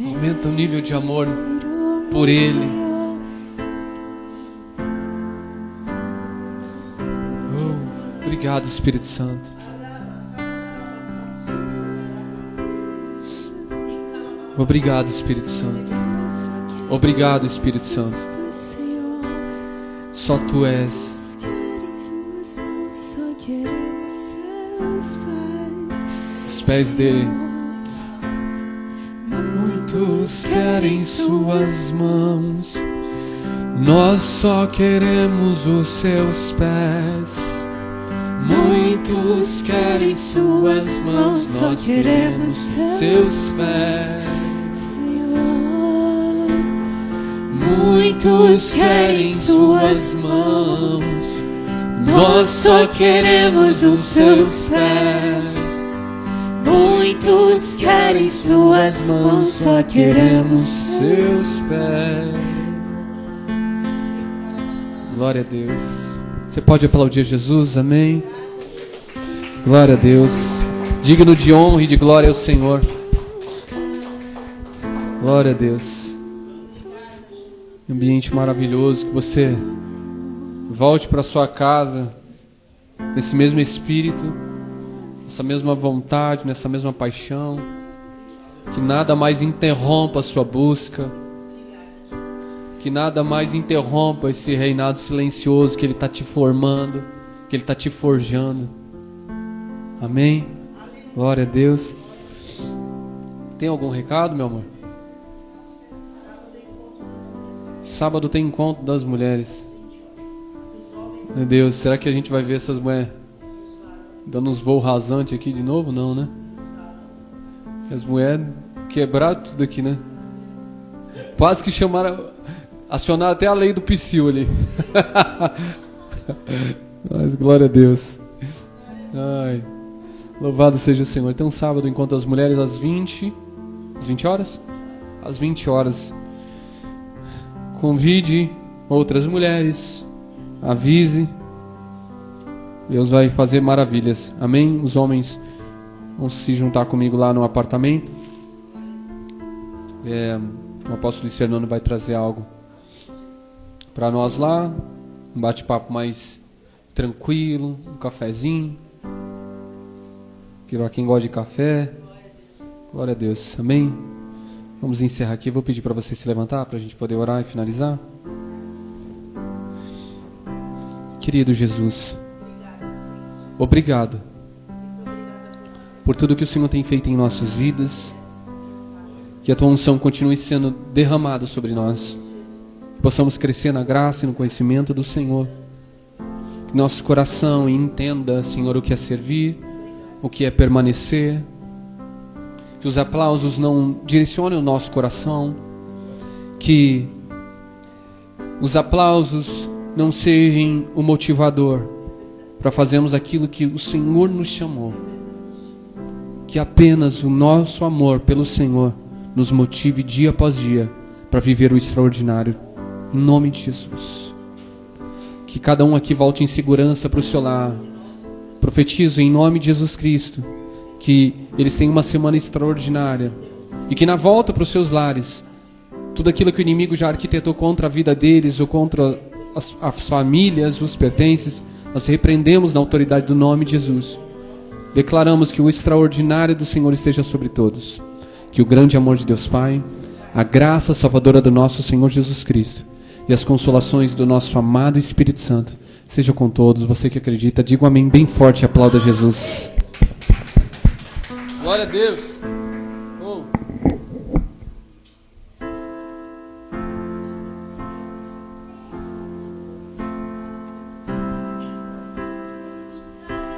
Aumenta o nível de amor por Ele. Obrigado, Espírito Santo. Obrigado, Espírito Santo. Obrigado, Espírito Santo. Só Tu és. Os pés dele. Muitos querem suas mãos, nós só queremos os seus pés. Muitos querem suas mãos, nós queremos seus pés. Muitos querem suas mãos, nós só queremos os seus pés. Muitos querem suas mãos, só queremos seus pés. Glória a Deus. Você pode aplaudir Jesus, amém? Glória a Deus. Digno de honra e de glória ao Senhor. Glória a Deus. Ambiente maravilhoso, que você volte para sua casa nesse mesmo espírito, nessa mesma vontade, nessa mesma paixão. Que nada mais interrompa a sua busca. Que nada mais interrompa esse reinado silencioso que Ele está te formando, que Ele está te forjando. Amém? Glória a Deus. Tem algum recado, meu amor? Sábado tem encontro das mulheres. Meu Deus, será que a gente vai ver essas mulheres dando uns voos rasantes aqui de novo? Não, né? As mulheres quebraram tudo aqui, né? Quase que chamaram, acionaram até a lei do psil ali. Mas glória a Deus. Ai. Louvado seja o Senhor. Tem um sábado, enquanto as mulheres às 20 horas? Às 20 horas. Convide outras mulheres, avise. Deus vai fazer maravilhas. Amém? Os homens vão se juntar comigo lá no apartamento. O apóstolo Luiz Fernando vai trazer algo para nós lá. Um bate-papo mais tranquilo, um cafezinho. Para quem gosta de café. Glória a Deus. Amém? Vamos encerrar aqui. Eu vou pedir para você se levantar para a gente poder orar e finalizar. Querido Jesus, obrigado por tudo que o Senhor tem feito em nossas vidas. Que a tua unção continue sendo derramada sobre nós. Que possamos crescer na graça e no conhecimento do Senhor. Que nosso coração entenda, Senhor, o que é servir, o que é permanecer. Que os aplausos não direcionem o nosso coração. Que os aplausos não sejam o motivador para fazermos aquilo que o Senhor nos chamou. Que apenas o nosso amor pelo Senhor nos motive dia após dia para viver o extraordinário. Em nome de Jesus. Que cada um aqui volte em segurança para o seu lar. Profetizo em nome de Jesus Cristo que eles tenham uma semana extraordinária e que na volta para os seus lares, tudo aquilo que o inimigo já arquitetou contra a vida deles ou contra as famílias, os pertences, nós repreendemos na autoridade do nome de Jesus. Declaramos que o extraordinário do Senhor esteja sobre todos. Que o grande amor de Deus Pai, a graça salvadora do nosso Senhor Jesus Cristo e as consolações do nosso amado Espírito Santo seja com todos. Você que acredita, diga um amém bem forte e aplauda Jesus. Glória a Deus.